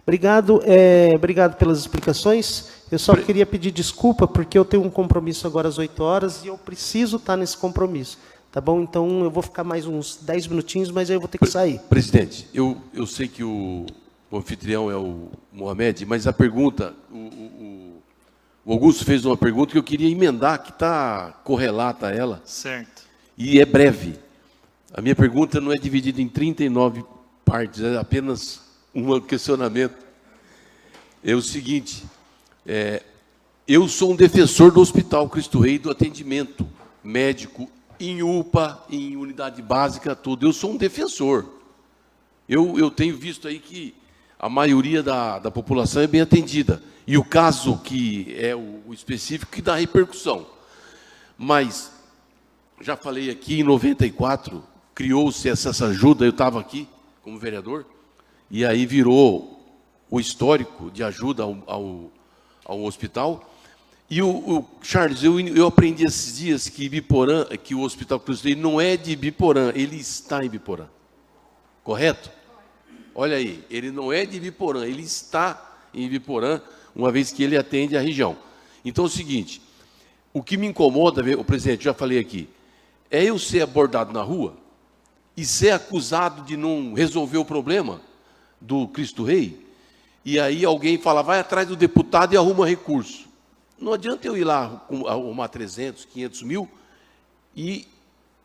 Speaker 4: Obrigado, obrigado pelas explicações. Eu só queria pedir desculpa, porque eu tenho um compromisso agora às 8 horas e eu preciso estar nesse compromisso. Tá bom? Então, eu vou ficar mais uns 10 minutinhos, mas aí eu vou ter que sair.
Speaker 5: Presidente, eu sei que o anfitrião é o Mohamed, mas a pergunta, o Augusto fez uma pergunta que eu queria emendar, que está correlata a ela.
Speaker 3: Certo.
Speaker 5: E é breve. A minha pergunta não é dividida em 39 partes, é apenas um questionamento. É o seguinte, eu sou um defensor do Hospital Cristo Rei, do atendimento médico em UPA, em unidade básica, tudo. Eu sou um defensor. Eu tenho visto aí que a maioria da população é bem atendida. E o caso que é o específico que dá repercussão. Mas, já falei aqui, em 94, criou-se essa ajuda, eu estava aqui como vereador, e aí virou o histórico de ajuda ao hospital. E Charles, eu aprendi esses dias que Ibiporã, que o Hospital Cristo Rei não é de Ibiporã, ele está em Ibiporã. Correto? Olha aí, ele não é de Ibiporã, ele está em Ibiporã, uma vez que ele atende a região. Então é o seguinte, o que me incomoda, o presidente, já falei aqui, é eu ser abordado na rua e ser acusado de não resolver o problema do Cristo Rei, e aí alguém fala, vai atrás do deputado e arruma recurso. Não adianta eu ir lá arrumar 300, 500 mil e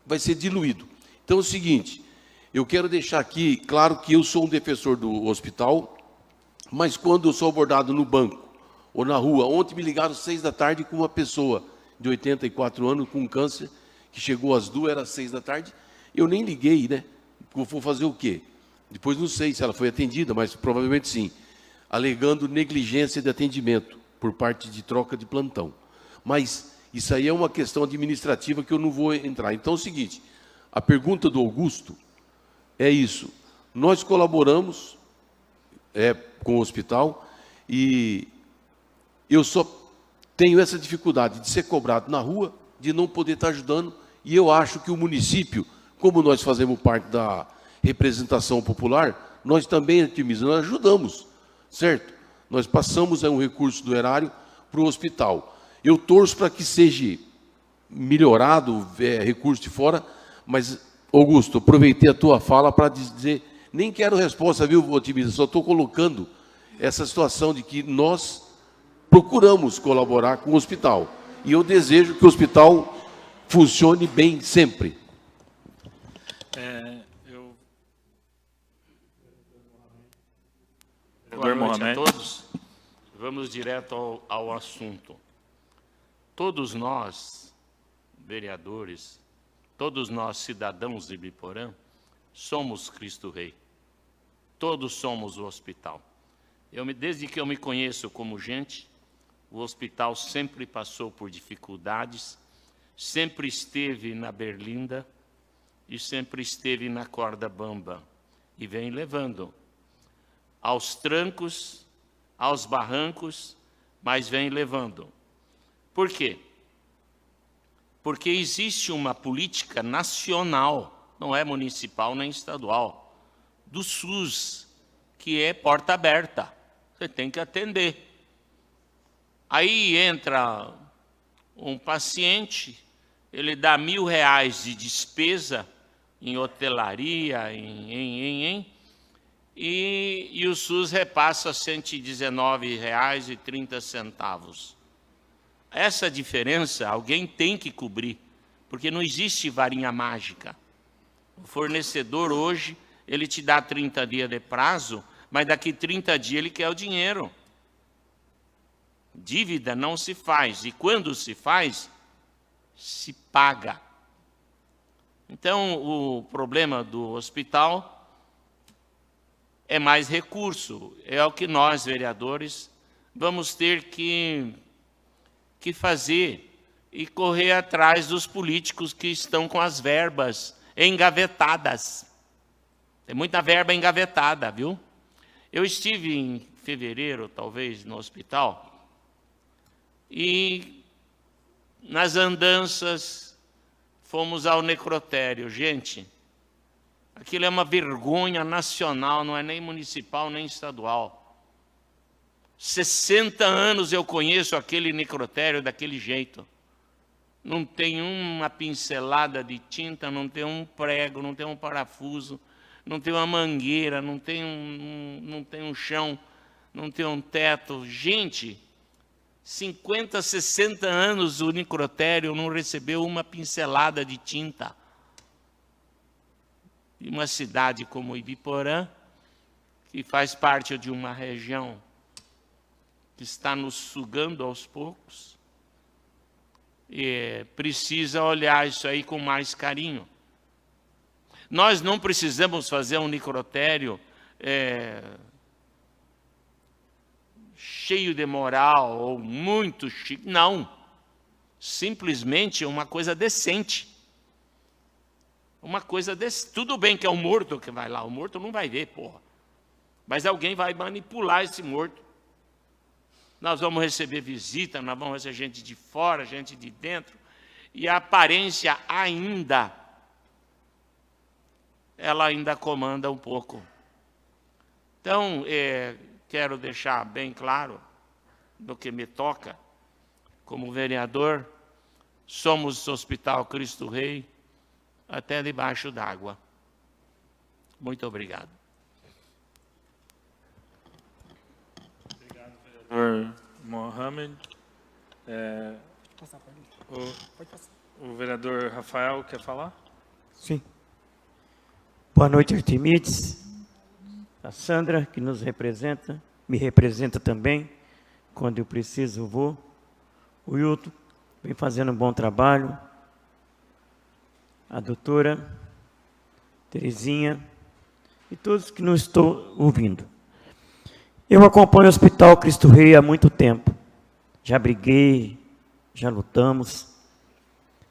Speaker 5: vai ser diluído. Então é o seguinte, eu quero deixar aqui claro que eu sou um defensor do hospital, mas quando eu sou abordado no banco ou na rua, ontem me ligaram às 6 da tarde com uma pessoa de 84 anos com câncer, que chegou às 2, era às 6 da tarde, eu nem liguei, né? Vou fazer o quê? Depois não sei se ela foi atendida, mas provavelmente sim, alegando negligência de atendimento por parte de troca de plantão. Mas isso aí é uma questão administrativa que eu não vou entrar. Então é o seguinte, a pergunta do Augusto é isso. Nós colaboramos com o hospital e eu só tenho essa dificuldade de ser cobrado na rua, de não poder estar ajudando, e eu acho que o município, como nós fazemos parte da representação popular, nós também nós ajudamos, certo? Nós passamos um recurso do erário para o hospital. Eu torço para que seja melhorado, recurso de fora, mas, Augusto, aproveitei a tua fala para dizer, nem quero resposta, viu, otimista, só estou colocando essa situação de que nós procuramos colaborar com o hospital. E eu desejo que o hospital funcione bem sempre.
Speaker 6: Boa noite a todos. Vamos direto ao assunto. Todos nós, vereadores, todos nós, cidadãos de Ibiporã, somos Cristo Rei. Todos somos o hospital. Desde que eu me conheço como gente, o hospital sempre passou por dificuldades, sempre esteve na berlinda e sempre esteve na corda bamba, e vem levando aos trancos, aos barrancos, mas vem levando. Por quê? Porque existe uma política nacional, não é municipal nem estadual, do SUS, que é porta aberta. Você tem que atender. Aí entra um paciente, ele dá R$1.000 de despesa em hotelaria, e o SUS repassa R$ 119,30. Essa diferença alguém tem que cobrir, porque não existe varinha mágica. O fornecedor hoje, ele te dá 30 dias de prazo, mas daqui 30 dias ele quer o dinheiro. Dívida não se faz, e quando se faz, se paga. Então, o problema do hospital é mais recurso, é o que nós, vereadores, vamos ter que fazer e correr atrás dos políticos que estão com as verbas engavetadas. Tem muita verba engavetada, viu? Eu estive em fevereiro, talvez, no hospital, e nas andanças fomos ao necrotério. Gente, aquilo é uma vergonha nacional, não é nem municipal nem estadual. 60 anos eu conheço aquele necrotério daquele jeito. Não tem uma pincelada de tinta, não tem um prego, não tem um parafuso, não tem uma mangueira, não tem um chão, não tem um teto. Gente, 50, 60 anos o necrotério não recebeu uma pincelada de tinta. E uma cidade como Ibiporã, que faz parte de uma região que está nos sugando aos poucos, precisa olhar isso aí com mais carinho. Nós não precisamos fazer um necrotério cheio de moral ou muito chique, não. Simplesmente uma coisa decente. Uma coisa decente. Tudo bem que é o morto que vai lá, o morto não vai ver, porra. Mas alguém vai manipular esse morto. Nós vamos receber visita, nós vamos receber gente de fora, gente de dentro, e a aparência ela ainda comanda um pouco. Então, quero deixar bem claro, no que me toca, como vereador, somos Hospital Cristo Rei, até debaixo d'água. Muito obrigado.
Speaker 3: Vereador Mohamed. O vereador Rafael quer falar?
Speaker 7: Sim. Boa noite, Artemides. A Sandra, que nos representa, me representa também. Quando eu preciso, eu vou. O Hilton vem fazendo um bom trabalho. A doutora Terezinha e todos que não estou ouvindo. Eu acompanho o Hospital Cristo Rei há muito tempo. Já briguei, já lutamos.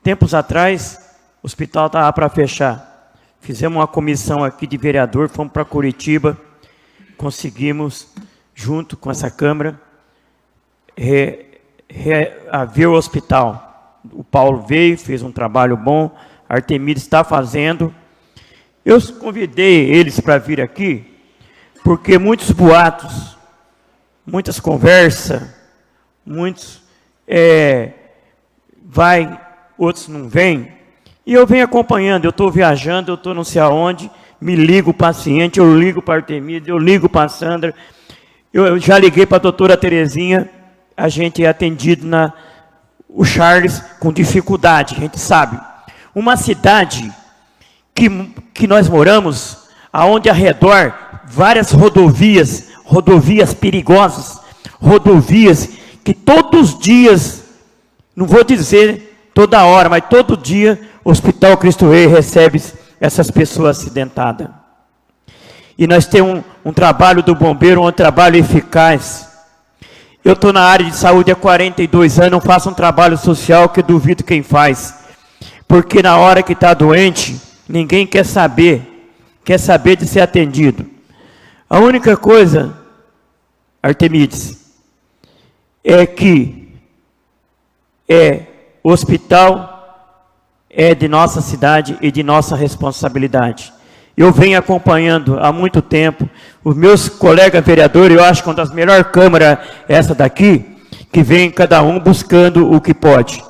Speaker 7: Tempos atrás, o hospital estava para fechar. Fizemos uma comissão aqui de vereador, fomos para Curitiba, conseguimos, junto com essa Câmara, reaver o hospital. O Paulo veio, fez um trabalho bom, a Artemides está fazendo. Eu convidei eles para vir aqui, porque muitos boatos, muitas conversas, muitos outros não vêm, e eu venho acompanhando, eu estou viajando, eu estou não sei aonde, me ligo para o paciente, eu ligo para a Artemides, eu ligo para a Sandra, eu já liguei para a doutora Terezinha, a gente é atendido o Charles com dificuldade, a gente sabe. Uma cidade que nós moramos, aonde ao redor várias rodovias perigosas, rodovias que todos os dias, não vou dizer toda hora, mas todo dia o Hospital Cristo Rei recebe essas pessoas acidentadas. E nós temos um trabalho do bombeiro, um trabalho eficaz. Eu estou na área de saúde há 42 anos, não faço um trabalho social que eu duvido quem faz. Porque na hora que está doente, ninguém quer saber de ser atendido. A única coisa, Artemides, é que o hospital é de nossa cidade e de nossa responsabilidade. Eu venho acompanhando há muito tempo, os meus colegas vereadores, eu acho que uma das melhores câmaras é essa daqui, que vem cada um buscando o que pode.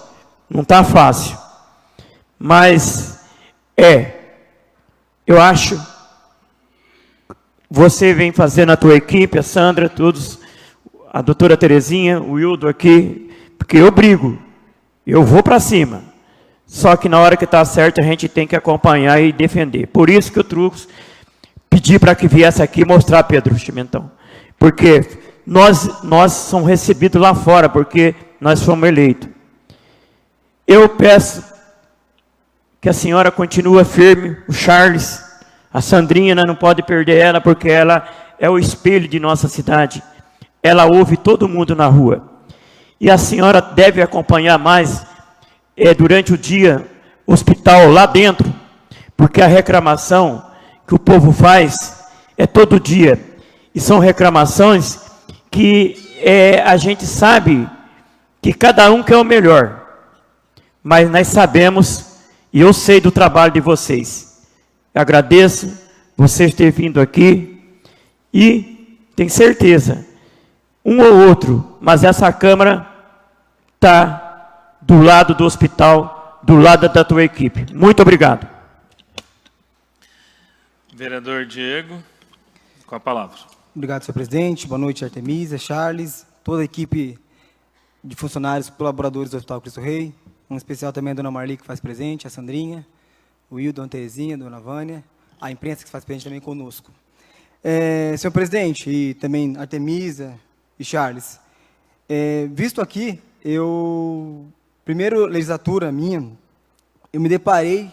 Speaker 7: Não está fácil, mas eu acho, você vem fazendo a tua equipe, a Sandra, todos, a doutora Terezinha, o Hildo aqui, porque eu brigo, eu vou para cima. Só que na hora que está certo, a gente tem que acompanhar e defender. Por isso que eu pedi para que viesse aqui mostrar, Pedro Chimentão. Porque nós somos recebidos lá fora, porque nós fomos eleitos. Eu peço que a senhora continue firme, o Charles, a Sandrinha, nós não pode perder ela, porque ela é o espelho de nossa cidade. Ela ouve todo mundo na rua. E a senhora deve acompanhar mais durante o dia, hospital lá dentro, porque a reclamação que o povo faz é todo dia. E são reclamações que a gente sabe que cada um quer o melhor. Mas nós sabemos, e eu sei do trabalho de vocês. Eu agradeço vocês terem vindo aqui e tenho certeza, um ou outro, mas essa Câmara está do lado do hospital, do lado da tua equipe. Muito obrigado.
Speaker 3: Vereador Diego, com a palavra.
Speaker 8: Obrigado, senhor presidente. Boa noite, Artemisa, Charles, toda a equipe de funcionários, colaboradores do Hospital Cristo Rei, um especial também a dona Marli, que faz presente, a Sandrinha, o Will, dona Terezinha, a dona Vânia, a imprensa que faz presente também conosco. Senhor presidente, e também Artemisa e Charles, visto aqui, primeira legislatura minha, eu me deparei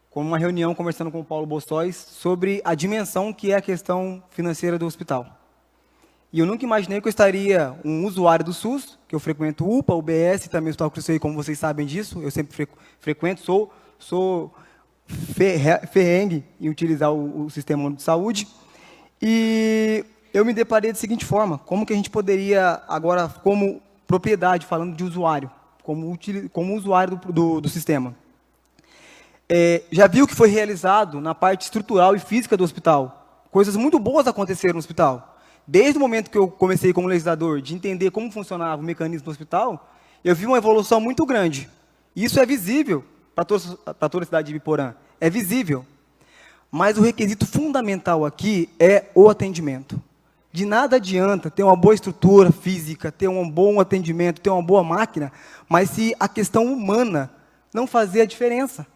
Speaker 8: com uma reunião conversando com o Paulo Bossóis sobre a dimensão que é a questão financeira do hospital. E eu nunca imaginei que eu estaria um usuário do SUS, que eu frequento o UPA, o UBS, também o Hospital Cristo Rei, como vocês sabem disso, eu sempre frequento, sou ferrengue em utilizar o sistema de saúde. E eu me deparei da seguinte forma: como que a gente poderia, agora, como propriedade, falando de usuário, como usuário do sistema. Já viu que foi realizado na parte estrutural e física do hospital. Coisas muito boas aconteceram no hospital. Desde o momento que eu comecei como legislador de entender como funcionava o mecanismo do hospital, eu vi uma evolução muito grande. Isso é visível para toda a cidade de Ibiporã. É visível. Mas o requisito fundamental aqui é o atendimento. De nada adianta ter uma boa estrutura física, ter um bom atendimento, ter uma boa máquina, mas se a questão humana não fazer a diferença.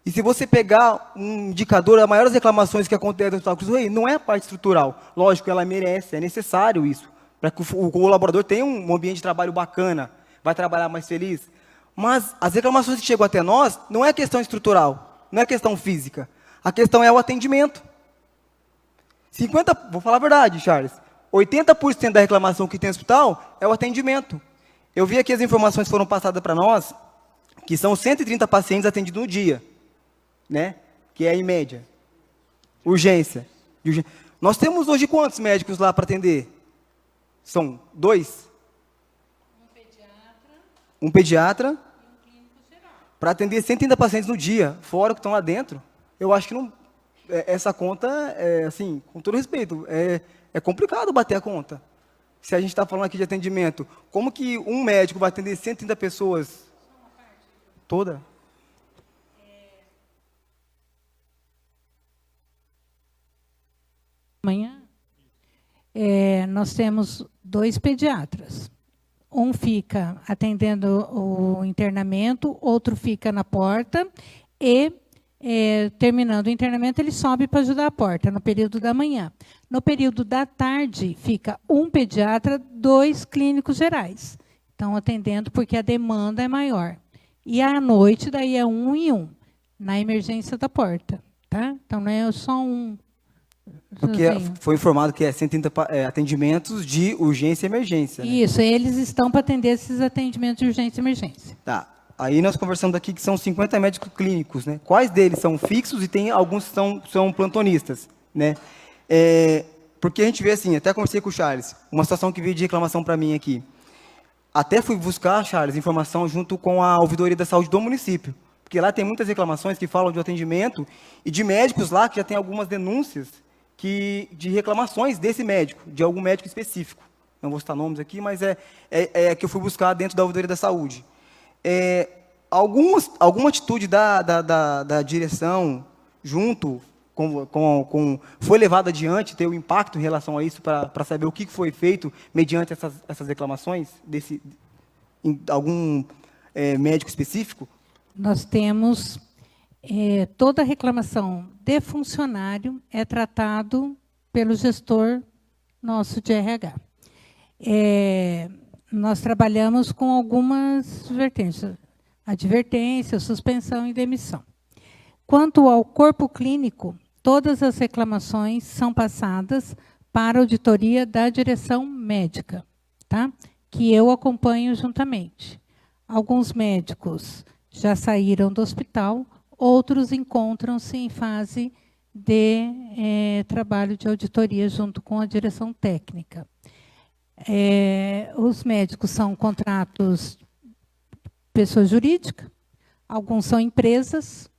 Speaker 8: E se você pegar um indicador, as maiores reclamações que acontecem no Hospital Cristo Rei não é a parte estrutural. Lógico, ela merece, é necessário isso, para que o colaborador tenha um ambiente de trabalho bacana, vai trabalhar mais feliz. Mas as reclamações que chegam até nós não é questão estrutural, não é questão física. A questão é o atendimento. Vou falar a verdade, Charles, 80% da reclamação que tem no hospital é o atendimento. Eu vi aqui as informações que foram passadas para nós, que são 130 pacientes atendidos no dia, né? Que é em média. Urgência. Nós temos hoje quantos médicos lá para atender? São 2? Um pediatra. E um clínico geral. Para atender 130 pacientes no dia, fora que estão lá dentro. Eu acho que não, essa conta, assim, com todo respeito, é complicado bater a conta. Se a gente está falando aqui de atendimento, como que um médico vai atender 130 pessoas? Toda?
Speaker 1: Amanhã, nós temos 2 pediatras. Um fica atendendo o internamento, outro fica na porta e, terminando o internamento, ele sobe para ajudar a porta, no período da manhã. No período da tarde, fica um pediatra, 2 clínicos gerais. Estão atendendo porque a demanda é maior. E à noite, daí é 1 e 1, na emergência da porta. Tá? Então, não é só um
Speaker 8: Porque
Speaker 1: Josinho.
Speaker 8: foi informado que é 130 atendimentos de urgência e emergência. Né?
Speaker 1: Isso, eles estão para atender esses atendimentos de urgência e emergência.
Speaker 8: Tá. Aí nós conversamos aqui que são 50 médicos clínicos, né? Quais deles são fixos e tem alguns que são plantonistas, né? Porque a gente vê assim, até conversei com o Charles, uma situação que veio de reclamação para mim aqui. Até fui buscar, Charles, informação junto com a Ouvidoria da Saúde do município. Porque lá tem muitas reclamações que falam de atendimento e de médicos lá que já tem algumas denúncias de reclamações desse médico, de algum médico específico. Não vou citar nomes aqui, mas é que eu fui buscar dentro da Ouvidoria da Saúde. Alguma atitude da direção junto foi levada adiante, ter um impacto em relação a isso, para saber o que foi feito mediante essas reclamações em algum médico específico?
Speaker 1: Nós temos toda reclamação de funcionário é tratado pelo gestor nosso de RH. Nós trabalhamos com algumas advertências, suspensão e demissão. Quanto ao corpo clínico, todas as reclamações são passadas para a auditoria da direção médica, tá? Que eu acompanho juntamente. Alguns médicos já saíram do hospital, outros encontram-se em fase de trabalho de auditoria junto com a direção técnica. Os médicos são contratos pessoa jurídica, alguns são empresas,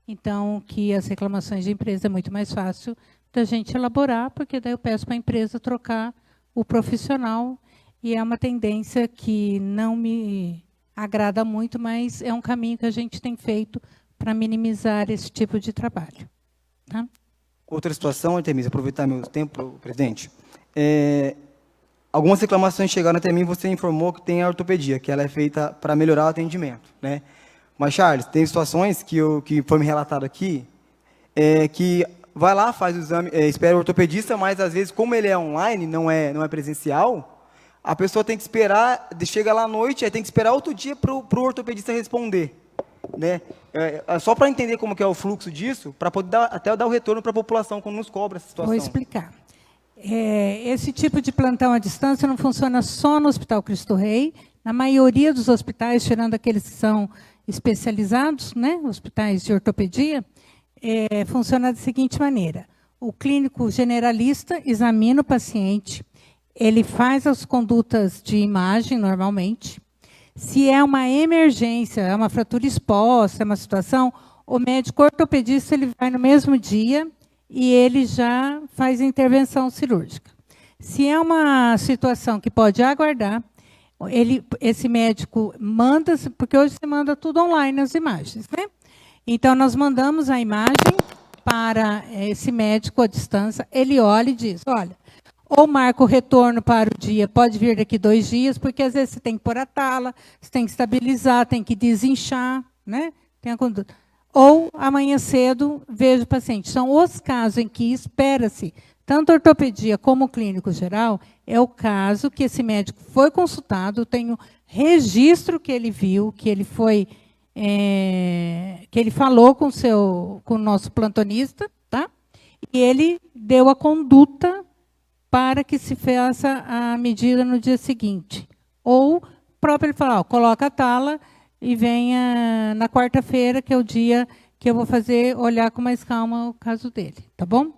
Speaker 1: então que as reclamações de empresa é muito mais fácil da gente elaborar, porque daí eu peço para a empresa trocar o profissional, e é uma tendência que não me agrada muito, mas é um caminho que a gente tem feito para minimizar esse tipo de trabalho. Tá?
Speaker 8: Outra situação, Artemisa, aproveitar meu tempo, presidente. Algumas reclamações chegaram até mim, você informou que tem a ortopedia, que ela é feita para melhorar o atendimento, né? Mas, Charles, tem situações que foi me relatado aqui, que vai lá, faz o exame, espera o ortopedista, mas às vezes, como ele é online, não é presencial, a pessoa tem que esperar, chega lá à noite, aí tem que esperar outro dia para o ortopedista responder, né? Só para entender como que é o fluxo disso, para poder até dar o retorno para a população quando nos cobra essa situação.
Speaker 1: Vou explicar. Esse tipo de plantão à distância não funciona só no Hospital Cristo Rei. Na maioria dos hospitais, tirando aqueles que são especializados, né, hospitais de ortopedia, funciona da seguinte maneira. O clínico generalista examina o paciente, ele faz as condutas de imagem normalmente. Se é uma emergência, é uma fratura exposta, é uma situação, o médico ortopedista ele vai no mesmo dia e ele já faz a intervenção cirúrgica. Se é uma situação que pode aguardar, esse médico manda, porque hoje se manda tudo online, as imagens, né? Então, nós mandamos a imagem para esse médico à distância, ele olha e diz, olha, ou marca o retorno para o dia, pode vir daqui 2 dias, porque às vezes você tem que pôr a tala, você tem que estabilizar, tem que desinchar, né? Tem a conduta. Ou amanhã cedo, vejo o paciente. São os casos em que espera-se, tanto ortopedia como clínico geral, é o caso que esse médico foi consultado, tem o registro que ele viu, que ele foi, que ele falou com o nosso plantonista, tá? E ele deu a conduta para que se faça a medida no dia seguinte. Ou próprio ele fala, coloca a tala e venha na quarta-feira, que é o dia que eu vou olhar com mais calma o caso dele, tá bom?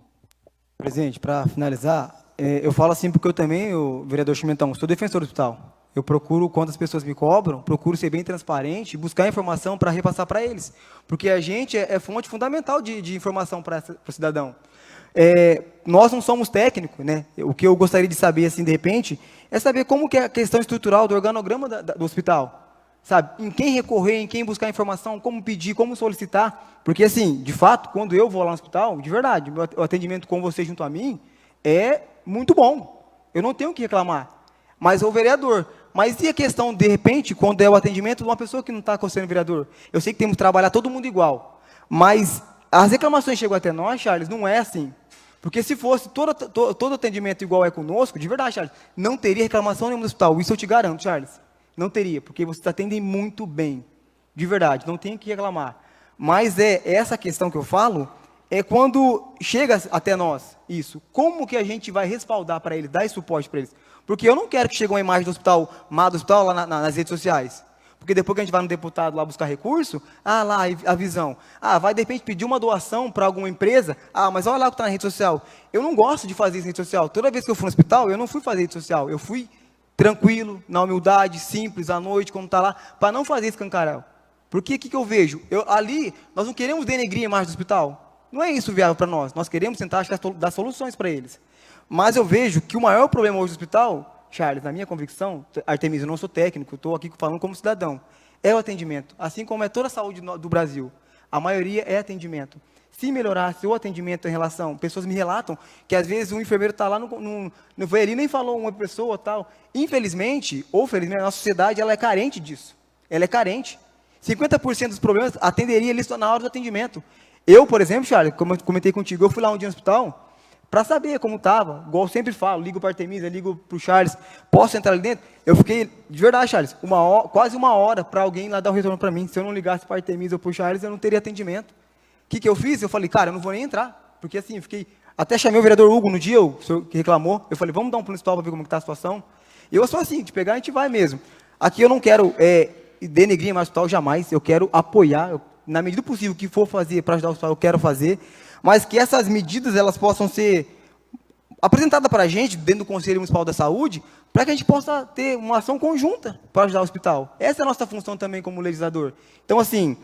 Speaker 8: Presidente, para finalizar, eu falo assim porque eu também, o vereador Chimentão, sou defensor do hospital. Eu procuro, quando as pessoas me cobram, procuro ser bem transparente, buscar informação para repassar para eles. Porque a gente é fonte fundamental de informação para o cidadão. Nós não somos técnicos, né? O que eu gostaria de saber, assim, de repente, é saber como que é a questão estrutural do organograma do hospital. Sabe? Em quem recorrer, em quem buscar informação, como pedir, como solicitar. Porque, assim, de fato, quando eu vou lá no hospital, de verdade, o atendimento com você junto a mim é muito bom. Eu não tenho o que reclamar. Mas o vereador. Mas e a questão, de repente, quando é o atendimento de uma pessoa que não está sendo vereador? Eu sei que temos que trabalhar todo mundo igual. Mas as reclamações chegam até nós, Charles, não é assim. Porque se fosse todo atendimento igual é conosco, de verdade, Charles, não teria reclamação nenhuma no hospital. Isso eu te garanto, Charles. Não teria, porque vocês atendem muito bem. De verdade, não tem o que reclamar. Mas essa questão que eu falo, quando chega até nós isso, como que a gente vai respaldar para eles, dar esse suporte para eles? Porque eu não quero que chegue uma imagem do hospital, má do hospital, lá nas redes sociais. Porque depois que a gente vai no deputado lá buscar recurso, lá a visão. Vai de repente pedir uma doação para alguma empresa, mas olha lá o que está na rede social. Eu não gosto de fazer isso na rede social. Toda vez que eu fui no hospital, eu não fui fazer rede social. Eu fui tranquilo, na humildade, simples, à noite, quando está lá, para não fazer escancarel. Porque o que eu vejo? Ali, nós não queremos denegrir a imagem do hospital. Não é isso viável para nós. Nós queremos tentar dar soluções para eles. Mas eu vejo que o maior problema hoje do hospital, Charles, na minha convicção, Artemis, eu não sou técnico, estou aqui falando como cidadão, é o atendimento. Assim como é toda a saúde do Brasil. A maioria é atendimento. Se melhorasse o atendimento em relação, pessoas me relatam que às vezes um enfermeiro está lá, não foi ali, nem falou uma pessoa, tal. Infelizmente, ou felizmente, a nossa sociedade ela é carente disso. Ela é carente. 50% dos problemas atenderia ali só na hora do atendimento. Eu, por exemplo, Charles, como eu comentei contigo, eu fui lá um dia no hospital para saber como estava, igual eu sempre falo, ligo para a Artemisa, ligo para o Charles, posso entrar ali dentro? Eu fiquei, de verdade, Charles, quase uma hora para alguém lá dar um retorno para mim. Se eu não ligasse para a Artemisa ou para o Charles, eu não teria atendimento. O que eu fiz? Eu falei, cara, eu não vou nem entrar, porque assim, até chamei o vereador Hugo no dia, o senhor que reclamou, eu falei, vamos dar um plano municipal para ver como está a situação. E eu sou assim, de pegar a gente vai mesmo. Aqui eu não quero denegrir mais o hospital, jamais, eu quero apoiar, na medida do possível, o que for fazer para ajudar o hospital, eu quero fazer, mas que essas medidas elas possam ser apresentadas para a gente, dentro do Conselho Municipal da Saúde, para que a gente possa ter uma ação conjunta para ajudar o hospital. Essa é a nossa função também como legislador. Então, assim,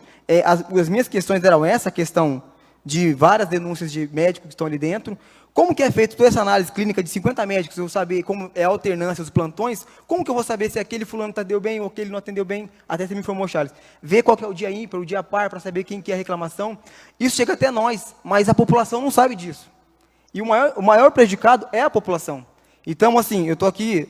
Speaker 8: as minhas questões eram essa questão de várias denúncias de médicos que estão ali dentro, como que é feito toda essa análise clínica de 50 médicos, eu saber como é a alternância dos plantões, como que eu vou saber se aquele fulano atendeu bem ou aquele não atendeu bem, até você me informou, Charles. Ver qual que é o dia ímpar, o dia par, para saber quem que é a reclamação. Isso chega até nós, mas a população não sabe disso. E o maior prejudicado é a população. Então, assim, eu estou aqui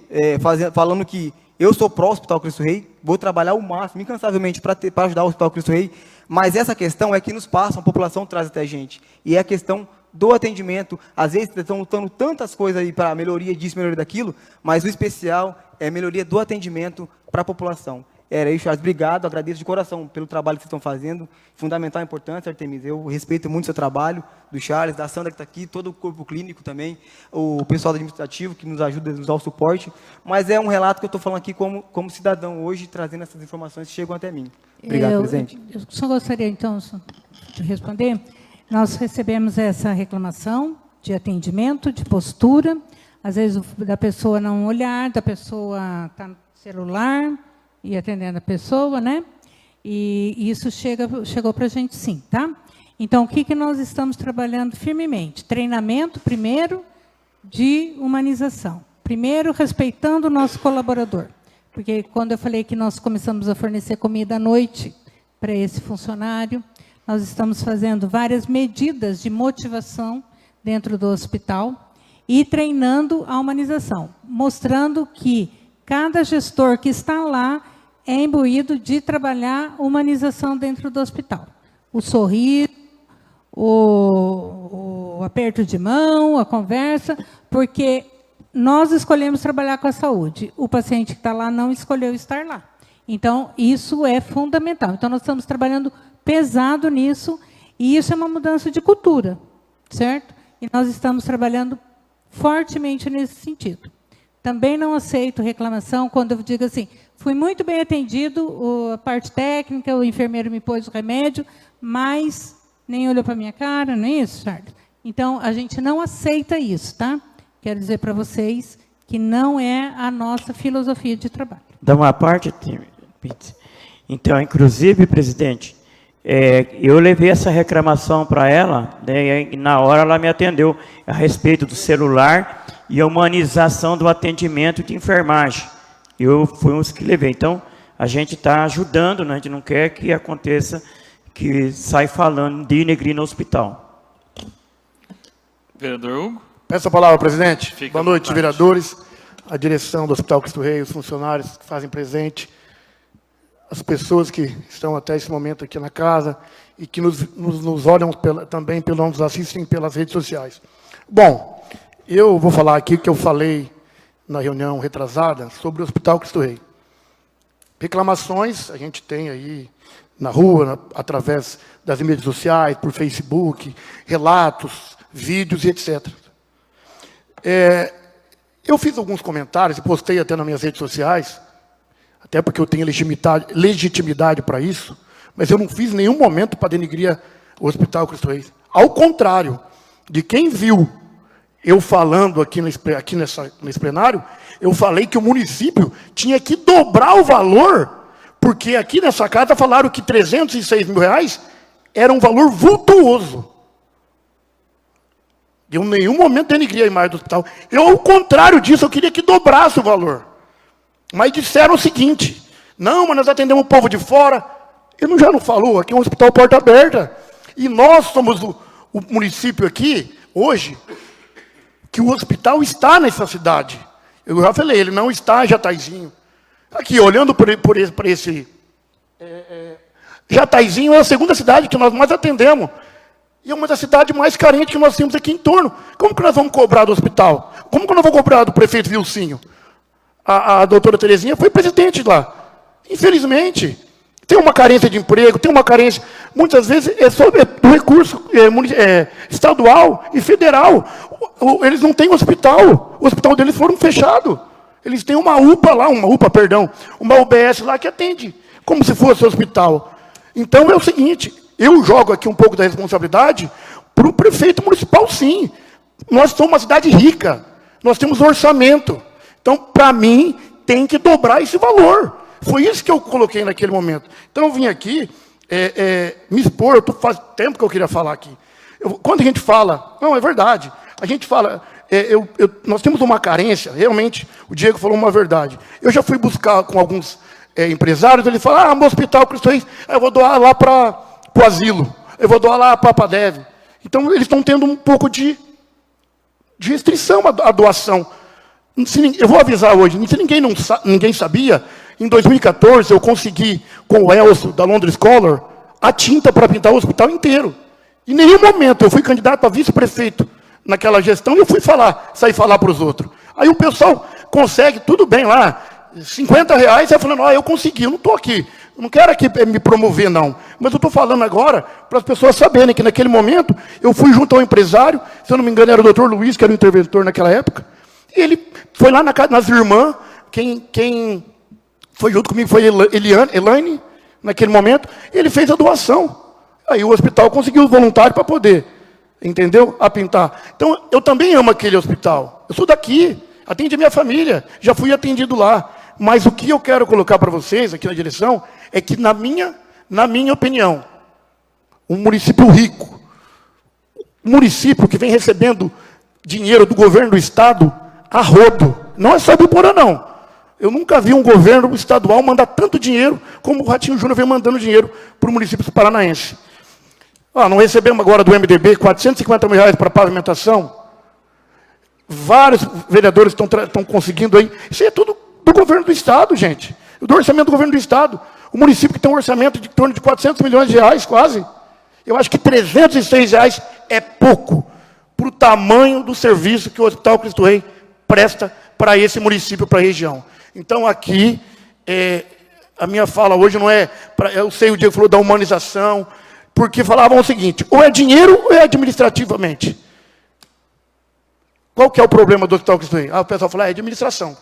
Speaker 8: falando que eu sou pró-Hospital Cristo Rei, vou trabalhar o máximo, incansavelmente, para ajudar o Hospital Cristo Rei, mas essa questão é que nos passa, a população traz até a gente. E é a questão do atendimento. Às vezes estão lutando tantas coisas aí para melhoria disso, melhoria daquilo, mas o especial é a melhoria do atendimento para a população. Era isso, Charles. Obrigado, agradeço de coração pelo trabalho que vocês estão fazendo. Fundamental importância, Artemis. Eu respeito muito o seu trabalho, do Charles, da Sandra que está aqui, todo o corpo clínico também, o pessoal administrativo que nos ajuda, nos dá o suporte. Mas é um relato que eu estou falando aqui como cidadão hoje, trazendo essas informações que chegam até mim. Obrigado, presidente.
Speaker 1: Eu só gostaria, então, de responder. Nós recebemos essa reclamação de atendimento, de postura, às vezes da pessoa não olhar, da pessoa estar no celular e atendendo a pessoa, né? E isso chegou para a gente sim, tá? Então, o que nós estamos trabalhando firmemente? Treinamento, primeiro, de humanização. Primeiro, respeitando o nosso colaborador. Porque quando eu falei que nós começamos a fornecer comida à noite para esse funcionário, nós estamos fazendo várias medidas de motivação dentro do hospital e treinando a humanização, mostrando que cada gestor que está lá é imbuído de trabalhar humanização dentro do hospital. O sorriso, o aperto de mão, a conversa, porque nós escolhemos trabalhar com a saúde. O paciente que está lá não escolheu estar lá. Então, isso é fundamental. Então, nós estamos trabalhando pesado nisso, e isso é uma mudança de cultura, certo? E nós estamos trabalhando fortemente nesse sentido. Também não aceito reclamação quando eu digo assim, fui muito bem atendido, a parte técnica, o enfermeiro me pôs o remédio, mas nem olhou para a minha cara, não é isso, Charles? Então, a gente não aceita isso, tá? Quero dizer para vocês que não é a nossa filosofia de trabalho.
Speaker 7: Da uma parte, então, inclusive, presidente, eu levei essa reclamação para ela, né, e na hora ela me atendeu a respeito do celular e a humanização do atendimento de enfermagem. Eu fui um que levei. Então, a gente está ajudando, né? A gente não quer que aconteça que sai falando de denegrir no hospital.
Speaker 3: Vereador Hugo.
Speaker 9: Peço a palavra, presidente.
Speaker 3: Fica
Speaker 9: Boa noite, vereadores, a direção do Hospital Cristo Rei, os funcionários que fazem presente, as pessoas que estão até esse momento aqui na casa e que nos olham também, nos assistem pelas redes sociais. Bom, eu vou falar aqui o que eu falei na reunião retrasada sobre o Hospital Cristo Rei. Reclamações, a gente tem aí na rua, através das mídias sociais, por Facebook, relatos, vídeos e etc. Eu fiz alguns comentários e postei até nas minhas redes sociais, até porque eu tenho legitimidade para isso, mas eu não fiz nenhum momento para denigrir o Hospital Cristo Rei. Ao contrário, de quem viu eu falando aqui nesse plenário, eu falei que o município tinha que dobrar o valor, porque aqui nessa casa falaram que R$306 mil era um valor vultuoso. Eu em nenhum momento denigri a imagem do hospital. Eu, ao contrário disso, eu queria que dobrasse o valor. Mas disseram o seguinte: não, mas nós atendemos o povo de fora. Ele já não falou, aqui é um hospital porta aberta. E nós somos o município aqui, hoje, que o hospital está nessa cidade. Eu já falei, ele não está em Jataizinho. Aqui, olhando para esse... Jataizinho é a segunda cidade que nós mais atendemos. E é uma das cidades mais carentes que nós temos aqui em torno. Como que nós vamos cobrar do hospital? Como que nós vamos cobrar do prefeito Vilcinho? A doutora Terezinha foi presidente lá. Infelizmente, tem uma carência de emprego, tem uma carência... Muitas vezes é sobre do recurso estadual e federal. Eles não têm hospital. O hospital deles foram fechado. Eles têm uma UPA lá, uma UBS lá que atende, como se fosse hospital. Então é o seguinte, eu jogo aqui um pouco da responsabilidade para o prefeito municipal, sim. Nós somos uma cidade rica, nós temos orçamento. Então, para mim, tem que dobrar esse valor. Foi isso que eu coloquei naquele momento. Então, eu vim aqui me expor, faz tempo que eu queria falar aqui. Quando a gente fala, não, é verdade, a gente fala, nós temos uma carência, realmente, o Diego falou uma verdade. Eu já fui buscar com alguns empresários, ele fala, meu hospital Cristo Rei, eu vou doar lá para o asilo, eu vou doar lá para a Padev. Então, eles estão tendo um pouco de restrição à doação. Eu vou avisar hoje, se ninguém sabia, em 2014 eu consegui, com o Elcio, da Londres Scholar, a tinta para pintar o hospital inteiro. Em nenhum momento eu fui candidato a vice-prefeito naquela gestão e eu fui sair falar para os outros. Aí o pessoal consegue, tudo bem lá, R$50, aí falando, eu consegui, eu não estou aqui. Eu não quero aqui me promover, não. Mas eu estou falando agora para as pessoas saberem que naquele momento eu fui junto ao empresário, se eu não me engano era o doutor Luiz, que era o interventor naquela época, e ele foi lá nas irmãs, quem foi junto comigo foi Elaine, naquele momento, e ele fez a doação. Aí o hospital conseguiu os voluntários para poder, entendeu? A pintar. Então, eu também amo aquele hospital. Eu sou daqui, atende a minha família, já fui atendido lá. Mas o que eu quero colocar para vocês aqui na direção é que, na minha opinião, um município rico, um município que vem recebendo dinheiro do governo do Estado a rodo, não é só Ibiporã, não. Eu nunca vi um governo estadual mandar tanto dinheiro como o Ratinho Júnior vem mandando dinheiro para o município paranaense. Não recebemos agora do MDB R$450 mil para pavimentação. Vários vereadores estão conseguindo aí. Isso aí é tudo do governo do Estado, gente. Do orçamento do governo do Estado. O município que tem um orçamento de torno de R$400 milhões, quase. Eu acho que R$306 é pouco para o tamanho do serviço que o Hospital Cristo Rei presta para esse município, para a região. Então, aqui, a minha fala hoje não é... eu sei, o Diego falou da humanização, porque falavam o seguinte, ou é dinheiro ou é administrativamente. Qual que é o problema do Hospital Cristo Rei? O pessoal fala, é administração.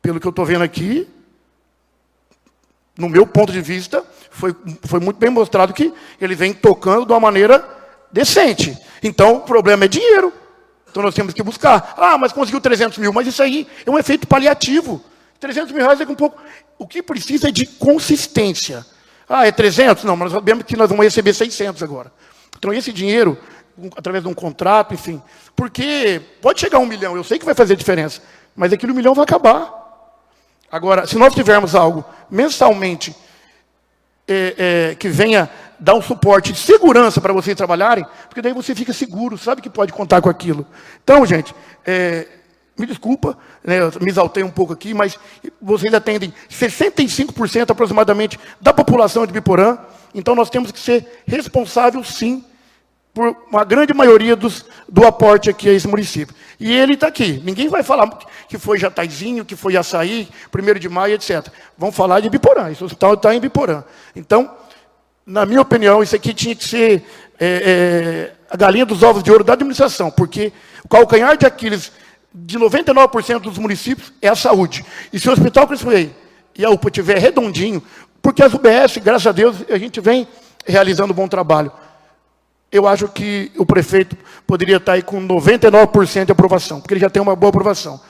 Speaker 9: Pelo que eu estou vendo aqui, no meu ponto de vista, foi muito bem mostrado que ele vem tocando de uma maneira decente. Então, o problema é dinheiro. Então, nós temos que buscar. Mas conseguiu 300 mil. Mas isso aí é um efeito paliativo. 300 mil reais é um pouco... O que precisa é de consistência. É 300? Não, mas nós sabemos que nós vamos receber 600 agora. Então, esse dinheiro, através de um contrato, enfim... Porque pode chegar a 1 milhão, eu sei que vai fazer diferença, mas aquele 1 milhão vai acabar. Agora, se nós tivermos algo mensalmente que venha dar um suporte de segurança para vocês trabalharem, porque daí você fica seguro, sabe que pode contar com aquilo. Então, gente, me desculpa, eu me exaltei um pouco aqui, mas vocês atendem 65% aproximadamente da população de Ibiporã, então nós temos que ser responsáveis, sim, por uma grande maioria do aporte aqui a esse município. E ele está aqui. Ninguém vai falar que foi Jataizinho, que foi Açaí, 1º de maio, etc. Vão falar de Biporã. Esse hospital está em Biporã. Então, na minha opinião, isso aqui tinha que ser a galinha dos ovos de ouro da administração, porque o calcanhar de Aquiles de 99% dos municípios é a saúde. E se o Hospital Cristo Rei e a UPA estiver redondinho, porque as UBS, graças a Deus, a gente vem realizando um bom trabalho. Eu acho que o prefeito poderia estar aí com 99% de aprovação, porque ele já tem uma boa aprovação.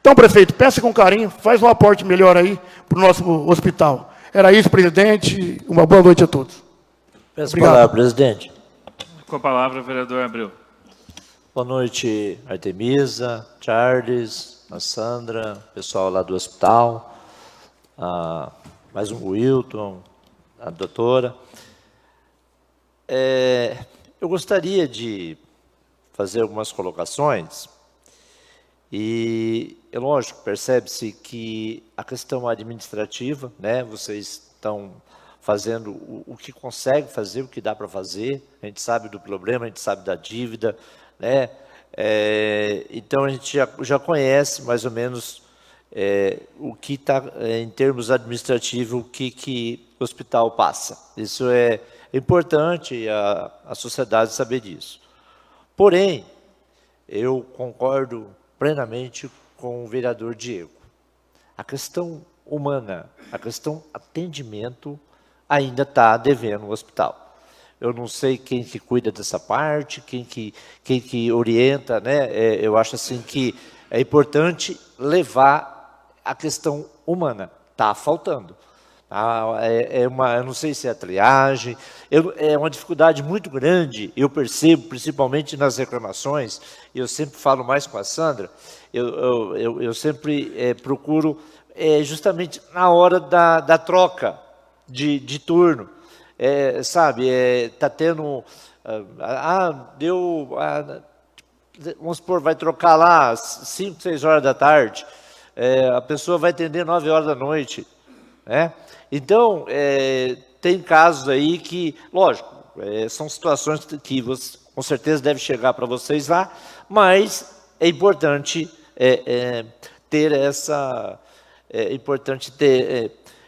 Speaker 9: Então, prefeito, peça com carinho, faz um aporte melhor aí para o nosso hospital. Era isso, presidente. Uma boa noite a todos.
Speaker 10: Peço a palavra, presidente.
Speaker 3: Com a palavra, vereador Abreu.
Speaker 10: Boa noite, Artemisa, Charles, a Sandra, pessoal lá do hospital, mais um Wilton, a doutora. Eu gostaria de fazer algumas colocações e, é lógico, percebe-se que a questão administrativa, né, vocês estão fazendo o que consegue fazer, o que dá para fazer, a gente sabe do problema, a gente sabe da dívida, né? Então, a gente já conhece mais ou menos o que está, em termos administrativos, o que o hospital passa. Isso é importante a sociedade saber disso. Porém, eu concordo plenamente com o vereador Diego. A questão humana, a questão atendimento, ainda está devendo o hospital. Eu não sei quem que cuida dessa parte, quem que orienta, né? Eu acho assim que é importante levar a questão humana. Está faltando. Eu não sei se é a triagem, é uma dificuldade muito grande, eu percebo, principalmente nas reclamações, e eu sempre falo mais com a Sandra, eu sempre procuro justamente na hora da troca de turno. Sabe, está tendo, vamos supor, vai trocar lá 5, 6 horas da tarde, a pessoa vai atender 9 horas da noite, né? Então, tem casos aí que, lógico, são situações que você, com certeza deve chegar para vocês lá, mas é importante ter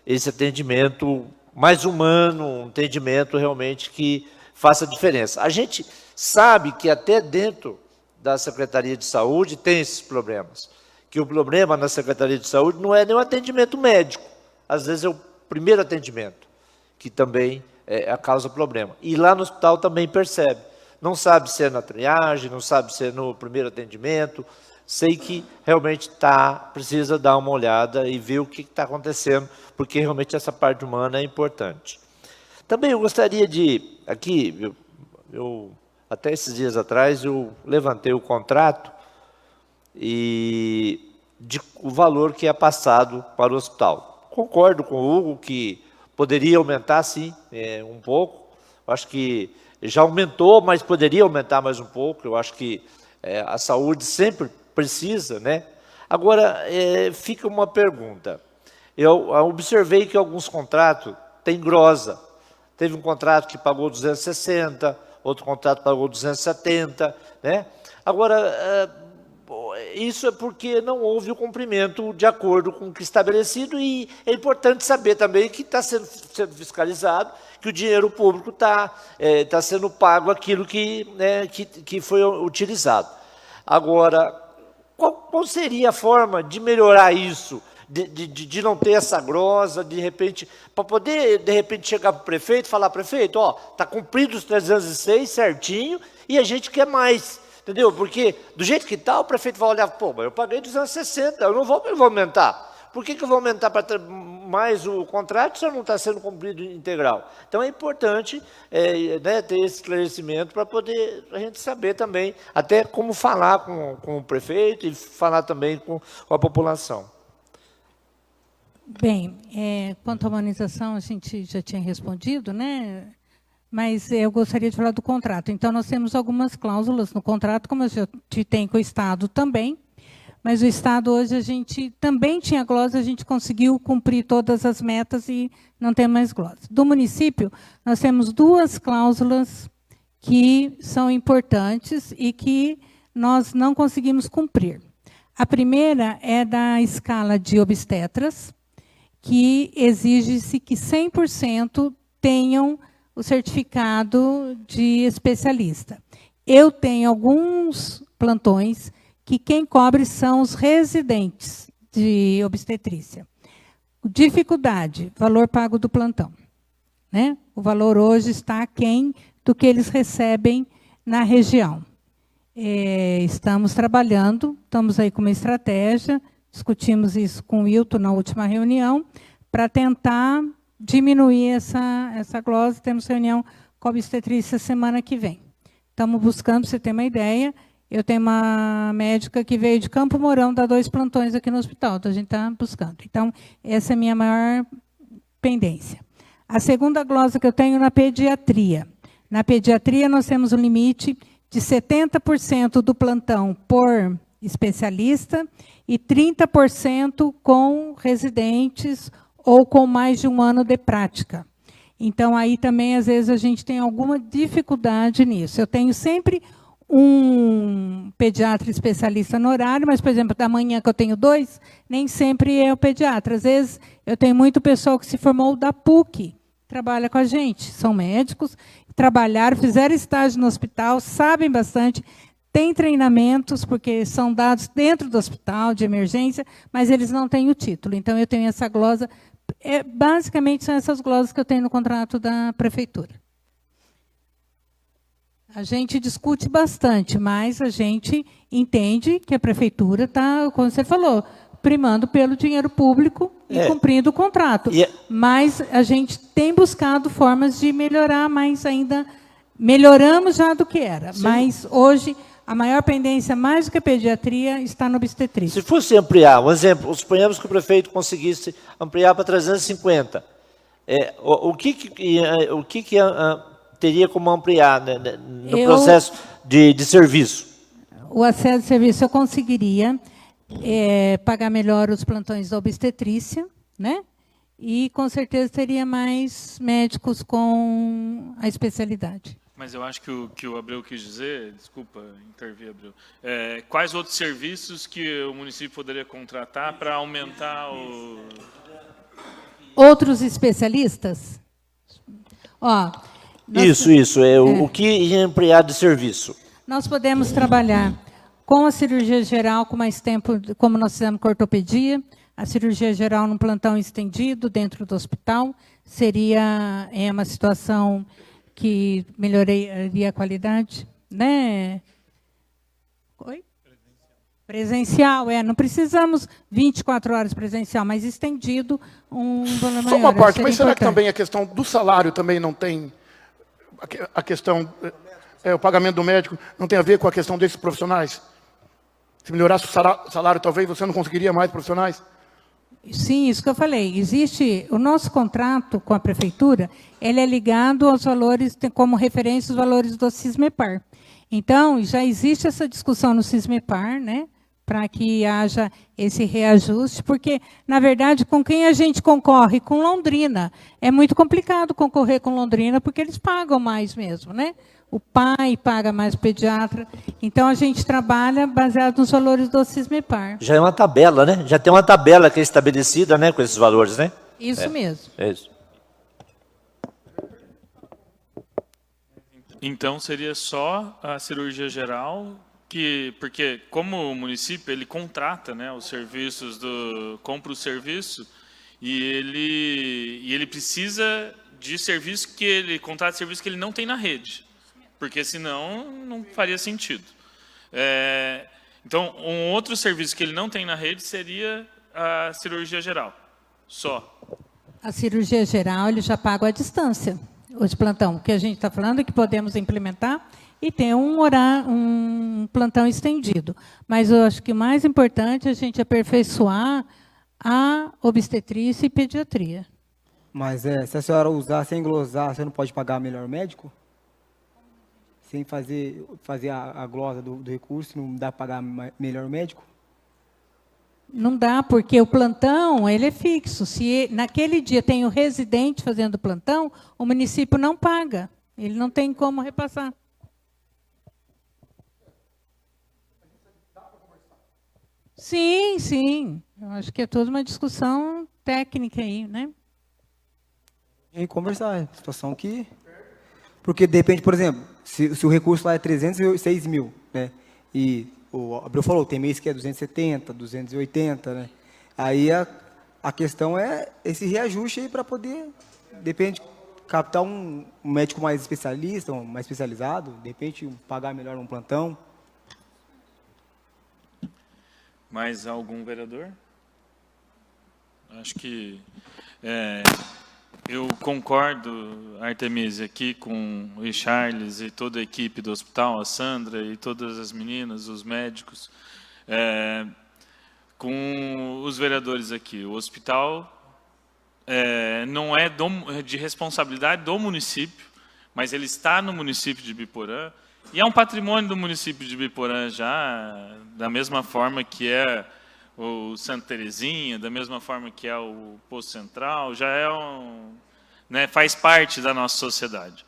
Speaker 10: esse atendimento mais humano, um atendimento realmente que faça diferença. A gente sabe que até dentro da Secretaria de Saúde tem esses problemas, que o problema na Secretaria de Saúde não é nem o atendimento médico, às vezes é o primeiro atendimento, que também causa problema. E lá no hospital também percebe, não sabe se é na triagem, não sabe se é no primeiro atendimento, sei que realmente precisa dar uma olhada e ver o que está acontecendo, porque realmente essa parte humana é importante. Também eu gostaria de, aqui, até esses dias atrás, eu levantei o contrato e o valor que é passado para o hospital. Concordo com o Hugo que poderia aumentar, sim, um pouco. Eu acho que já aumentou, mas poderia aumentar mais um pouco. Eu acho que a saúde sempre precisa, né? Agora, fica uma pergunta. Eu observei que alguns contratos têm grossa. Teve um contrato que pagou 260, outro contrato pagou 270, né? Agora, isso é porque não houve o cumprimento de acordo com o que estabelecido e é importante saber também que está sendo fiscalizado, que o dinheiro público está sendo pago aquilo que foi utilizado. Agora, qual seria a forma de melhorar isso? De não ter essa grossa, de repente, para poder, de repente, chegar para o prefeito e falar, prefeito, está cumprido os 306 certinho e a gente quer mais, entendeu? Porque do jeito que está, o prefeito vai olhar, pô, mas eu paguei 260, eu não vou aumentar. Por que eu vou aumentar para ter mais o contrato se não está sendo cumprido integral? Então é importante ter esse esclarecimento para poder a gente saber também, até como falar com o prefeito e falar também com a população.
Speaker 1: Bem, quanto à humanização, a gente já tinha respondido, né? Mas eu gostaria de falar do contrato. Então, nós temos algumas cláusulas no contrato, como a gente tem com o Estado também, mas o Estado hoje a gente também tinha glosa, a gente conseguiu cumprir todas as metas e não tem mais glosa. Do município, nós temos 2 cláusulas que são importantes e que nós não conseguimos cumprir. A primeira é da escala de obstetras, que exige-se que 100% tenham o certificado de especialista. Eu tenho alguns plantões que quem cobre são os residentes de obstetrícia. Dificuldade, valor pago do plantão, né? O valor hoje está aquém do que eles recebem na região. Estamos trabalhando, estamos aí com uma estratégia, discutimos isso com o Wilton na última reunião, para tentar diminuir essa glose. Temos reunião com a obstetrícia semana que vem. Estamos buscando, para você ter uma ideia, eu tenho uma médica que veio de Campo Mourão, dá 2 plantões aqui no hospital, então a gente está buscando. Então, essa é a minha maior pendência. A segunda glosa que eu tenho na pediatria. Na pediatria, nós temos um limite de 70% do plantão por especialista e 30% com residentes ou com mais de 1 ano de prática. Então, aí também, às vezes, a gente tem alguma dificuldade nisso. Eu tenho sempre um pediatra especialista no horário, mas, por exemplo, da manhã que eu tenho 2, nem sempre é o pediatra. Às vezes, eu tenho muito pessoal que se formou da PUC, trabalha com a gente, são médicos, trabalharam, fizeram estágio no hospital, sabem bastante, têm treinamentos, porque são dados dentro do hospital, de emergência, mas eles não têm o título. Então, eu tenho essa glosa. Basicamente, são essas glosas que eu tenho no contrato da prefeitura. A gente discute bastante, mas a gente entende que a prefeitura está, como você falou, primando pelo dinheiro público e cumprindo o contrato. Mas a gente tem buscado formas de melhorar, mas ainda melhoramos já do que era. Sim. Mas hoje a maior pendência, mais do que a pediatria, está no obstetrícia.
Speaker 10: Se fosse ampliar, um exemplo, suponhamos que o prefeito conseguisse ampliar para 350. O que teria como ampliar, né, no processo de serviço?
Speaker 1: O acesso de serviço eu conseguiria pagar melhor os plantões da obstetrícia, né? E, com certeza, teria mais médicos com a especialidade.
Speaker 3: Mas eu acho que o Abreu quis dizer, desculpa intervir, Abreu, quais outros serviços que o município poderia contratar para aumentar o...
Speaker 1: Outros especialistas? Ó,
Speaker 10: Isso. O que ia ampliar de serviço?
Speaker 1: Nós podemos trabalhar com a cirurgia geral com mais tempo, como nós fizemos com a ortopedia, a cirurgia geral num plantão estendido dentro do hospital, seria uma situação que melhoraria a qualidade, né? Oi? Presencial, não precisamos 24 horas presencial, mas estendido, um valor maior.
Speaker 9: Só uma parte, mas será
Speaker 1: importante.
Speaker 9: que também a questão do salário também não tem... A questão, o pagamento do médico, não tem a ver com a questão desses profissionais? Se melhorasse o salário, talvez você não conseguiria mais profissionais?
Speaker 1: Sim, isso que eu falei. Existe o nosso contrato com a prefeitura, ele é ligado aos valores, tem como referência os valores do Sismepar. Então, já existe essa discussão no Sismepar, né, para que haja esse reajuste, porque, na verdade, com quem a gente concorre? Com Londrina. É muito complicado concorrer com Londrina, porque eles pagam mais mesmo, né? O pai paga mais o pediatra. Então, a gente trabalha baseado nos valores do Sismepar.
Speaker 10: Já é uma tabela, né? Já tem uma tabela que é estabelecida, né, com esses valores, né?
Speaker 1: Isso mesmo.
Speaker 10: É isso.
Speaker 3: Então, seria só a cirurgia geral, porque como o município ele contrata, né, os serviços, compra o serviço, e ele precisa de serviço que ele contrata serviço que ele não tem na rede. Porque senão não faria sentido. Então, um outro serviço que ele não tem na rede seria a cirurgia geral, só.
Speaker 1: A cirurgia geral, ele já paga à distância, o de plantão. O que a gente está falando é que podemos implementar e ter um plantão estendido. Mas eu acho que o mais importante é a gente aperfeiçoar a obstetrícia e pediatria.
Speaker 8: Mas se a senhora usar sem glosar, você não pode pagar melhor médico? Sem fazer a glosa do recurso, não dá para pagar melhor médico?
Speaker 1: Não dá, porque o plantão ele é fixo. Se naquele dia tem o residente fazendo plantão, o município não paga. Ele não tem como repassar. Sim, sim. Eu acho que é toda uma discussão técnica aí, né?
Speaker 8: E conversar, é situação que... Porque, de repente, por exemplo, se o recurso lá é 306 mil, né? E o Abreu falou, tem mês que é 270, 280, né? Aí a questão é esse reajuste aí para poder, de repente, captar um médico mais especialista, mais especializado, de repente, pagar melhor um plantão.
Speaker 3: Mais algum vereador? Acho que eu concordo, Artemisia, aqui com o Charles e toda a equipe do hospital, a Sandra e todas as meninas, os médicos, com os vereadores aqui. O hospital não é de responsabilidade do município, mas ele está no município de Biporã, e é um patrimônio do município de Biporã já, da mesma forma que é o Santa Terezinha, da mesma forma que é o Poço Central, já é faz parte da nossa sociedade.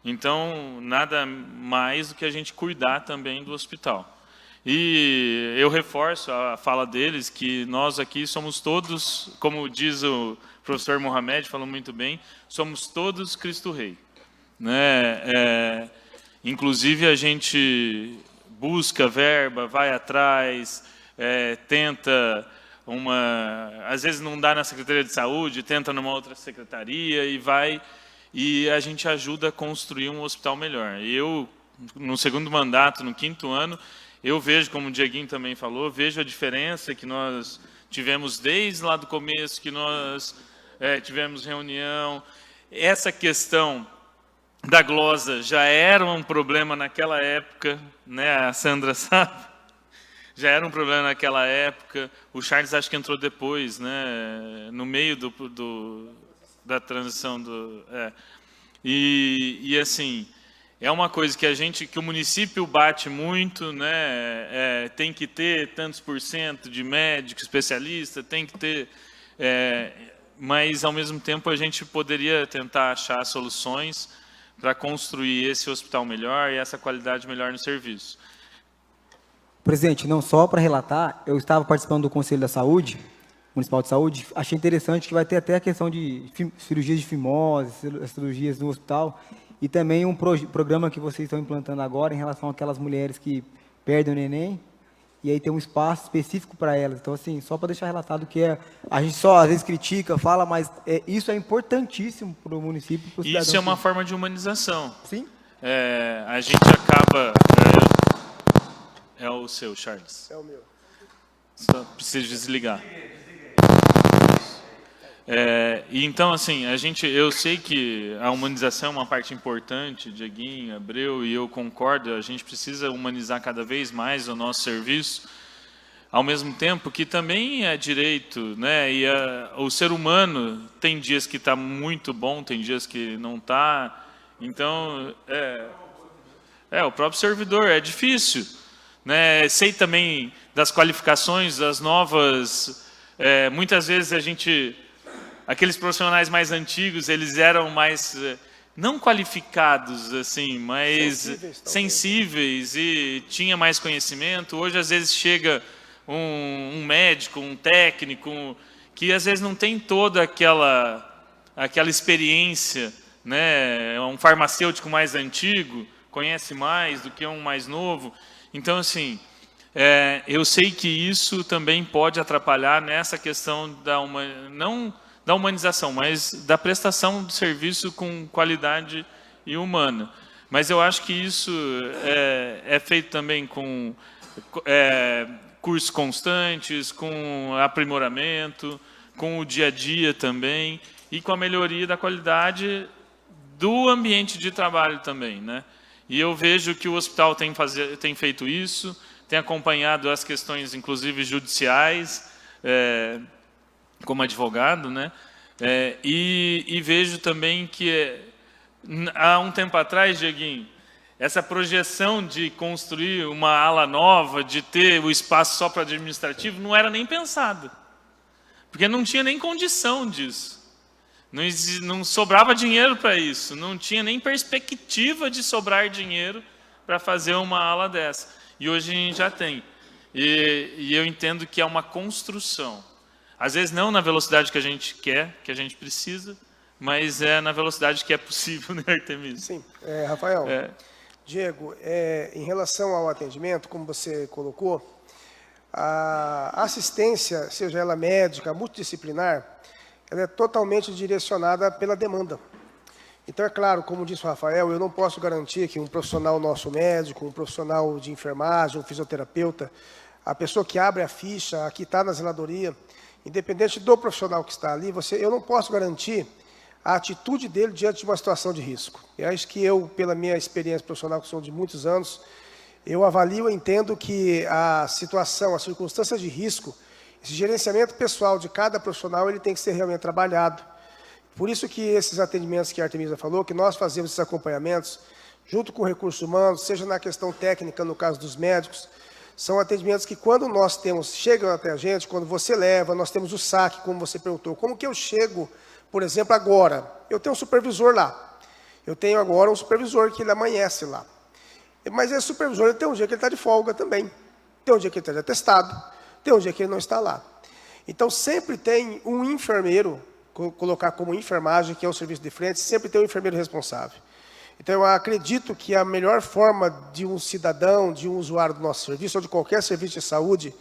Speaker 3: Então, nada mais do que a gente cuidar também do hospital. E eu reforço a fala deles, que nós aqui somos todos, como diz o professor Mohamed, falou muito bem, somos todos Cristo Rei. Né? Inclusive, a gente busca verba, vai atrás, tenta às vezes não dá na Secretaria de Saúde, tenta numa outra secretaria e a gente ajuda a construir um hospital melhor. Eu, no segundo mandato, no 5º ano, eu vejo, como o Dieguinho também falou, vejo a diferença que nós tivemos desde lá do começo, que nós tivemos reunião. Essa questão da glosa já era um problema naquela época, né? A Sandra sabe. Já era um problema naquela época. O Charles acho que entrou depois, né? No meio da transição e assim, é uma coisa que o município bate muito, né? Tem que ter tantos % de médico especialista, tem que ter, mas ao mesmo tempo a gente poderia tentar achar soluções para construir esse hospital melhor e essa qualidade melhor no serviço.
Speaker 8: Presidente, não só para relatar, eu estava participando do Conselho da Saúde, Municipal de Saúde, achei interessante que vai ter até a questão de cirurgias de fimose, cirurgias no hospital, e também um programa que vocês estão implantando agora em relação àquelas mulheres que perdem o neném, e aí tem um espaço específico para elas. Então, assim, só para deixar relatado que a gente só às vezes critica, fala, mas isso é importantíssimo para o município. Pro cidadão.
Speaker 3: Isso é uma forma de humanização.
Speaker 8: Sim.
Speaker 3: A gente acaba... É o seu, Charles.
Speaker 2: É o meu.
Speaker 3: Só preciso desligar. E então, assim, eu sei que a humanização é uma parte importante, Dieguinho, Abreu, e eu concordo, a gente precisa humanizar cada vez mais o nosso serviço, ao mesmo tempo que também é direito, né? E o ser humano tem dias que está muito bom, tem dias que não está. Então, o próprio servidor, é difícil. Né? Sei também das qualificações, das novas... muitas vezes aqueles profissionais mais antigos, eles eram mais... não qualificados, assim, mas sensíveis e tinha mais conhecimento. Hoje, às vezes, chega um médico, um técnico, que às vezes não tem toda aquela experiência, né? Um farmacêutico mais antigo conhece mais do que um mais novo. Então, assim, eu sei que isso também pode atrapalhar nessa questão não da humanização, mas da prestação de serviço com qualidade e humana. Mas eu acho que isso é feito também com cursos constantes, com aprimoramento, com o dia a dia também, e com a melhoria da qualidade do ambiente de trabalho também, né? E eu vejo que o hospital tem feito isso, tem acompanhado as questões, inclusive, judiciais, como advogado, né? E vejo também que, há um tempo atrás, Dieguinho, essa projeção de construir uma ala nova, de ter o espaço só para administrativo, não era nem pensado, porque não tinha nem condição disso. Não sobrava dinheiro para isso, não tinha nem perspectiva de sobrar dinheiro para fazer uma ala dessa. E hoje a gente já tem. E eu entendo que é uma construção. Às vezes não na velocidade que a gente quer, que a gente precisa, mas é na velocidade que é possível, né, Artemísio?
Speaker 2: Sim. Rafael, Diego, em relação ao atendimento, como você colocou, a assistência, seja ela médica, multidisciplinar, ela é totalmente direcionada pela demanda. Então, é claro, como disse o Rafael, eu não posso garantir que um profissional nosso médico, um profissional de enfermagem, um fisioterapeuta, a pessoa que abre a ficha, a que está na zeladoria, independente do profissional que está ali, eu não posso garantir a atitude dele diante de uma situação de risco. E acho que eu, pela minha experiência profissional, que são de muitos anos, eu avalio e entendo que a situação, a circunstância de risco, esse gerenciamento pessoal de cada profissional, ele tem que ser realmente trabalhado. Por isso que esses atendimentos que a Artemisa falou, que nós fazemos esses acompanhamentos, junto com recursos humanos, seja na questão técnica, no caso dos médicos, são atendimentos que quando nós chegam até a gente, quando você leva, nós temos o saque, como você perguntou. Como que eu chego, por exemplo, agora? Eu tenho um supervisor lá. Eu tenho agora um supervisor que ele amanhece lá. Mas esse supervisor, ele tem um dia que ele está de folga também. Tem um dia que ele está de atestado, tem um dia que ele não está lá. Então, sempre tem um enfermeiro, colocar como enfermagem, que é o serviço de frente, sempre tem um enfermeiro responsável. Então, eu acredito que a melhor forma de um cidadão, de um usuário do nosso serviço, ou de qualquer serviço de saúde,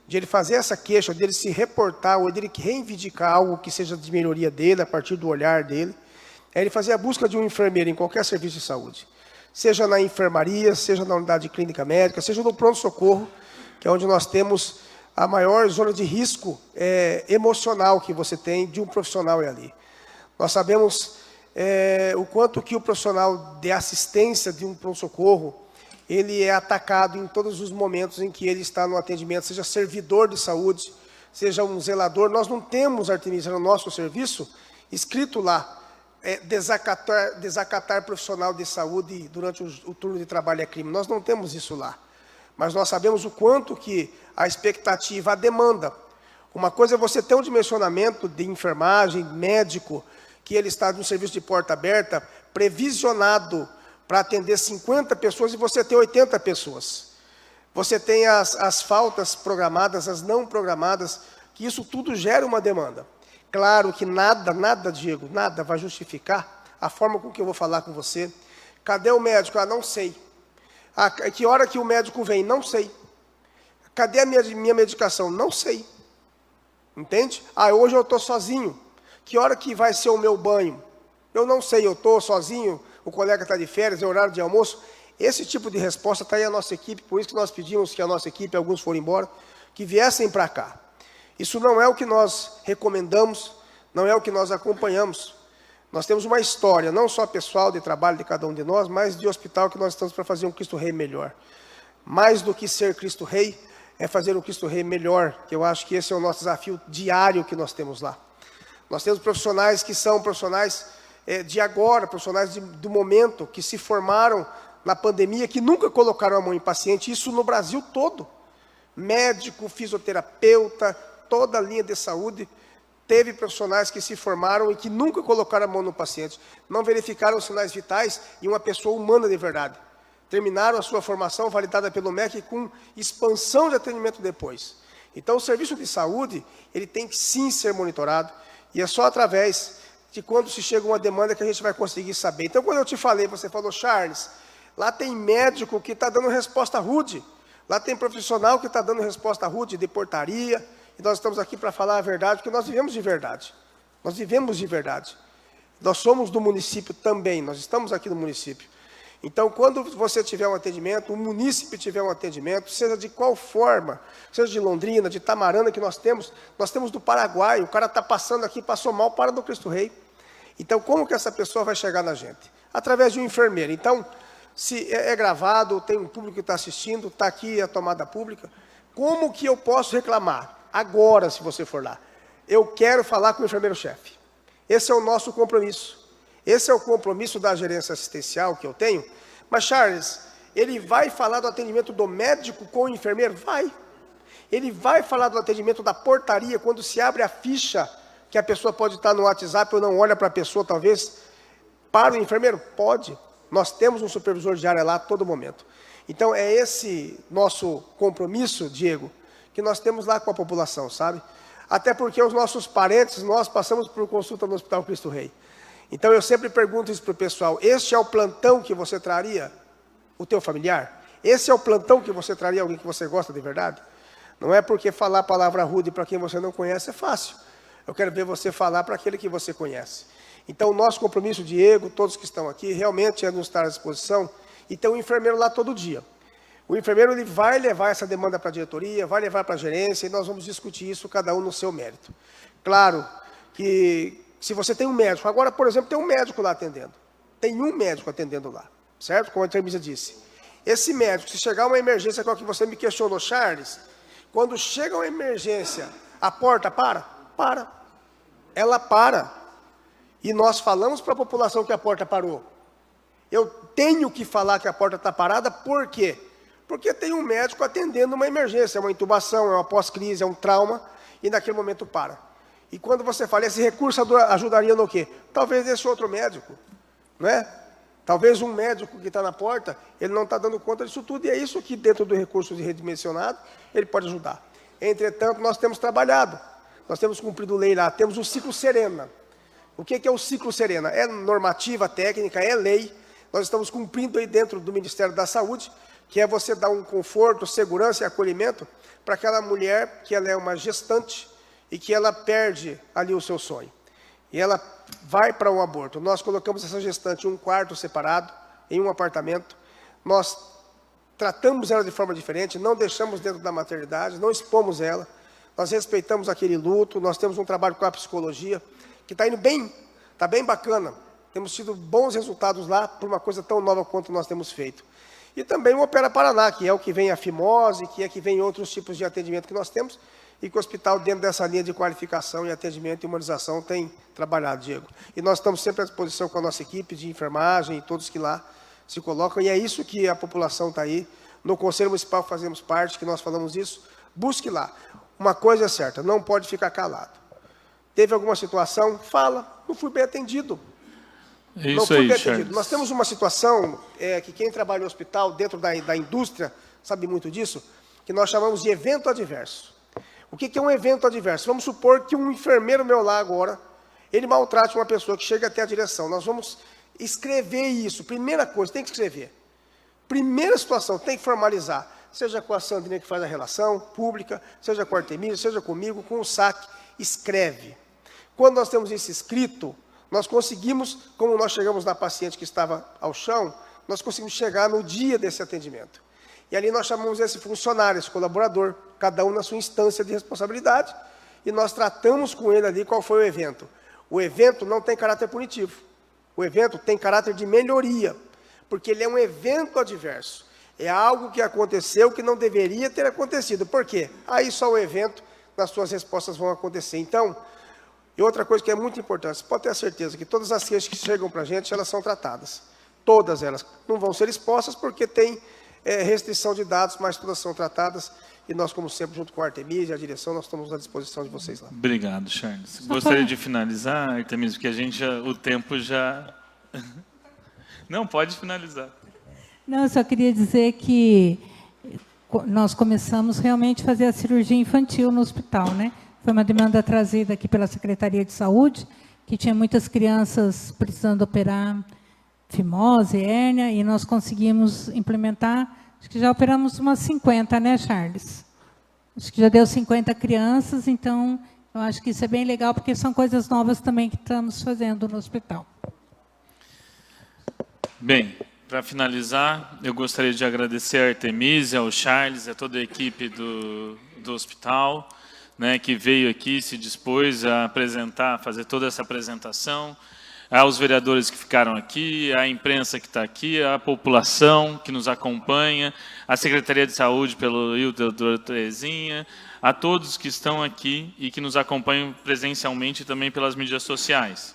Speaker 2: de ele fazer essa queixa, de ele se reportar, ou de ele reivindicar algo que seja de melhoria dele, a partir do olhar dele, é ele fazer a busca de um enfermeiro em qualquer serviço de saúde. Seja na enfermaria, seja na unidade de clínica médica, seja no pronto-socorro, que é onde nós temos a maior zona de risco emocional que você tem de um profissional ali. Nós sabemos o quanto que o profissional de assistência de um pronto-socorro, ele é atacado em todos os momentos em que ele está no atendimento, seja servidor de saúde, seja um zelador. Nós não temos, Artemisa, no nosso serviço, escrito lá, desacatar profissional de saúde durante o turno de trabalho é crime. Nós não temos isso lá. Mas nós sabemos o quanto que a expectativa, a demanda. Uma coisa é você ter um dimensionamento de enfermagem, médico, que ele está no serviço de porta aberta, previsionado para atender 50 pessoas e você tem 80 pessoas. Você tem as faltas programadas, as não programadas, que isso tudo gera uma demanda. Claro que nada, Diego, nada vai justificar a forma com que eu vou falar com você. Cadê o médico? Ah, não sei. Ah, que hora que o médico vem? Não sei. Cadê a minha medicação? Não sei. Entende? Ah, hoje eu estou sozinho. Que hora que vai ser o meu banho? Eu não sei, eu estou sozinho, o colega está de férias, é horário de almoço. Esse tipo de resposta está aí a nossa equipe, por isso que nós pedimos que a nossa equipe, alguns foram embora, que viessem para cá. Isso não é o que nós recomendamos, não é o que nós acompanhamos. Nós temos uma história, não só pessoal de trabalho de cada um de nós, mas de hospital que nós estamos para fazer um Cristo Rei melhor. Mais do que ser Cristo Rei, é fazer um Cristo Rei melhor, que eu acho que esse é o nosso desafio diário que nós temos lá. Nós temos profissionais que são profissionais de agora, profissionais do momento, que se formaram na pandemia, que nunca colocaram a mão em paciente, isso no Brasil todo. Médico, fisioterapeuta, toda a linha de saúde, teve profissionais que se formaram e que nunca colocaram a mão no paciente, não verificaram os sinais vitais em uma pessoa humana de verdade. Terminaram a sua formação validada pelo MEC com expansão de atendimento depois. Então, o serviço de saúde, ele tem que sim ser monitorado, e é só através de quando se chega uma demanda que a gente vai conseguir saber. Então, quando eu te falei, você falou, Charles, lá tem médico que está dando resposta rude, lá tem profissional que está dando resposta rude de portaria, e nós estamos aqui para falar a verdade, porque nós vivemos de verdade. Nós vivemos de verdade. Nós somos do município também, nós estamos aqui no município. Então, quando você tiver um atendimento, o munícipe tiver um atendimento, seja de qual forma, seja de Londrina, de Tamarana, que nós temos do Paraguai, o cara está passando aqui, passou mal, para do Cristo Rei. Então, como que essa pessoa vai chegar na gente? Através de um enfermeiro. Então, se é gravado, tem um público que está assistindo, está aqui a tomada pública, como que eu posso reclamar? Agora, se você for lá. Eu quero falar com o enfermeiro-chefe. Esse é o nosso compromisso. Esse é o compromisso da gerência assistencial que eu tenho. Mas, Charles, ele vai falar do atendimento do médico com o enfermeiro? Vai. Ele vai falar do atendimento da portaria, quando se abre a ficha, que a pessoa pode estar no WhatsApp ou não olha para a pessoa, talvez, para o enfermeiro? Pode. Nós temos um supervisor de área lá a todo momento. Então, é esse nosso compromisso, Diego, que nós temos lá com a população, sabe? Até porque os nossos parentes, nós passamos por consulta no Hospital Cristo Rei. Então, eu sempre pergunto isso para o pessoal, este é o plantão que você traria o teu familiar? Esse é o plantão que você traria alguém que você gosta de verdade? Não é porque falar a palavra rude para quem você não conhece é fácil. Eu quero ver você falar para aquele que você conhece. Então, o nosso compromisso, Diego, todos que estão aqui, realmente é nos estar à disposição. E tem um enfermeiro lá todo dia. O enfermeiro ele vai levar essa demanda para a diretoria, vai levar para a gerência, e nós vamos discutir isso, cada um no seu mérito. Claro que, se você tem um médico, agora, por exemplo, tem um médico lá atendendo. Tem um médico atendendo lá, certo? Como a Termísia disse. Esse médico, se chegar uma emergência com a que você me questionou, Charles, quando chega uma emergência, a porta para? Para. Ela para. E nós falamos para a população que a porta parou. Eu tenho que falar que a porta está parada, por quê? Porque tem um médico atendendo uma emergência, é uma intubação, é uma pós-crise, é um trauma, e naquele momento para. E quando você fala, esse recurso ajudaria no quê? Talvez esse outro médico, não é? Talvez um médico que está na porta, ele não está dando conta disso tudo, e é isso que dentro do recurso de redimensionado, ele pode ajudar. Entretanto, nós temos trabalhado, nós temos cumprido lei lá, temos o ciclo Serena. O que é o ciclo Serena? É normativa técnica, é lei, nós estamos cumprindo aí dentro do Ministério da Saúde, que é você dar um conforto, segurança e acolhimento para aquela mulher que ela é uma gestante e que ela perde ali o seu sonho. E ela vai para o aborto. Nós colocamos essa gestante em um quarto separado, em um apartamento. Nós tratamos ela de forma diferente, não deixamos dentro da maternidade, não expomos ela. Nós respeitamos aquele luto, nós temos um trabalho com a psicologia, que está indo bem, está bem bacana. Temos tido bons resultados lá por uma coisa tão nova quanto nós temos feito. E também o Opera Paraná, que é o que vem a fimose, que é que vem outros tipos de atendimento que nós temos, e que o hospital, dentro dessa linha de qualificação e atendimento e humanização, tem trabalhado, Diego. E nós estamos sempre à disposição com a nossa equipe de enfermagem e todos que lá se colocam, e é isso que a população está aí. No Conselho Municipal fazemos parte, que nós falamos isso, busque lá. Uma coisa é certa, não pode ficar calado. Teve alguma situação? Fala, não fui bem atendido.
Speaker 3: Isso aí, Charles.
Speaker 2: Nós temos uma situação que quem trabalha no hospital, dentro da indústria, sabe muito disso, que nós chamamos de evento adverso. O que é um evento adverso? Vamos supor que um enfermeiro meu lá agora, ele maltrate uma pessoa que chega até a direção. Nós vamos escrever isso. Primeira coisa, tem que escrever. Primeira situação, tem que formalizar. Seja com a Sandrinha que faz a relação pública, seja com a Artemísia, seja comigo, com o SAC, escreve. Quando nós temos isso escrito, nós conseguimos, como nós chegamos na paciente que estava ao chão, nós conseguimos chegar no dia desse atendimento. E ali nós chamamos esse funcionário, esse colaborador, cada um na sua instância de responsabilidade, e nós tratamos com ele ali qual foi o evento. O evento não tem caráter punitivo. O evento tem caráter de melhoria, porque ele é um evento adverso. É algo que aconteceu que não deveria ter acontecido. Por quê? Aí só o evento, nas suas respostas vão acontecer. Então, e outra coisa que é muito importante, você pode ter a certeza que todas as queixas que chegam para a gente, elas são tratadas. Todas elas. Não vão ser expostas porque tem restrição de dados, mas todas são tratadas. E nós, como sempre, junto com a Artemísia e a direção, nós estamos à disposição de vocês lá.
Speaker 3: Obrigado, Charles. Gostaria de finalizar, Artemísia, porque a gente o tempo já... Não, pode finalizar.
Speaker 1: Não, eu só queria dizer que nós começamos realmente a fazer a cirurgia infantil no hospital, né? Foi uma demanda trazida aqui pela Secretaria de Saúde, que tinha muitas crianças precisando operar fimose, hérnia, e nós conseguimos implementar, acho que já operamos umas 50, né, Charles? Acho que já deu 50 crianças, então eu acho que isso é bem legal, porque são coisas novas também que estamos fazendo no hospital.
Speaker 3: Bem, para finalizar, eu gostaria de agradecer a Artemísia, ao Charles, a toda a equipe do hospital, né, que veio aqui, se dispôs a apresentar, fazer toda essa apresentação, aos vereadores que ficaram aqui, à imprensa que está aqui, à população que nos acompanha, à Secretaria de Saúde pelo Hilton Terezinha, a todos que estão aqui e que nos acompanham presencialmente e também pelas mídias sociais.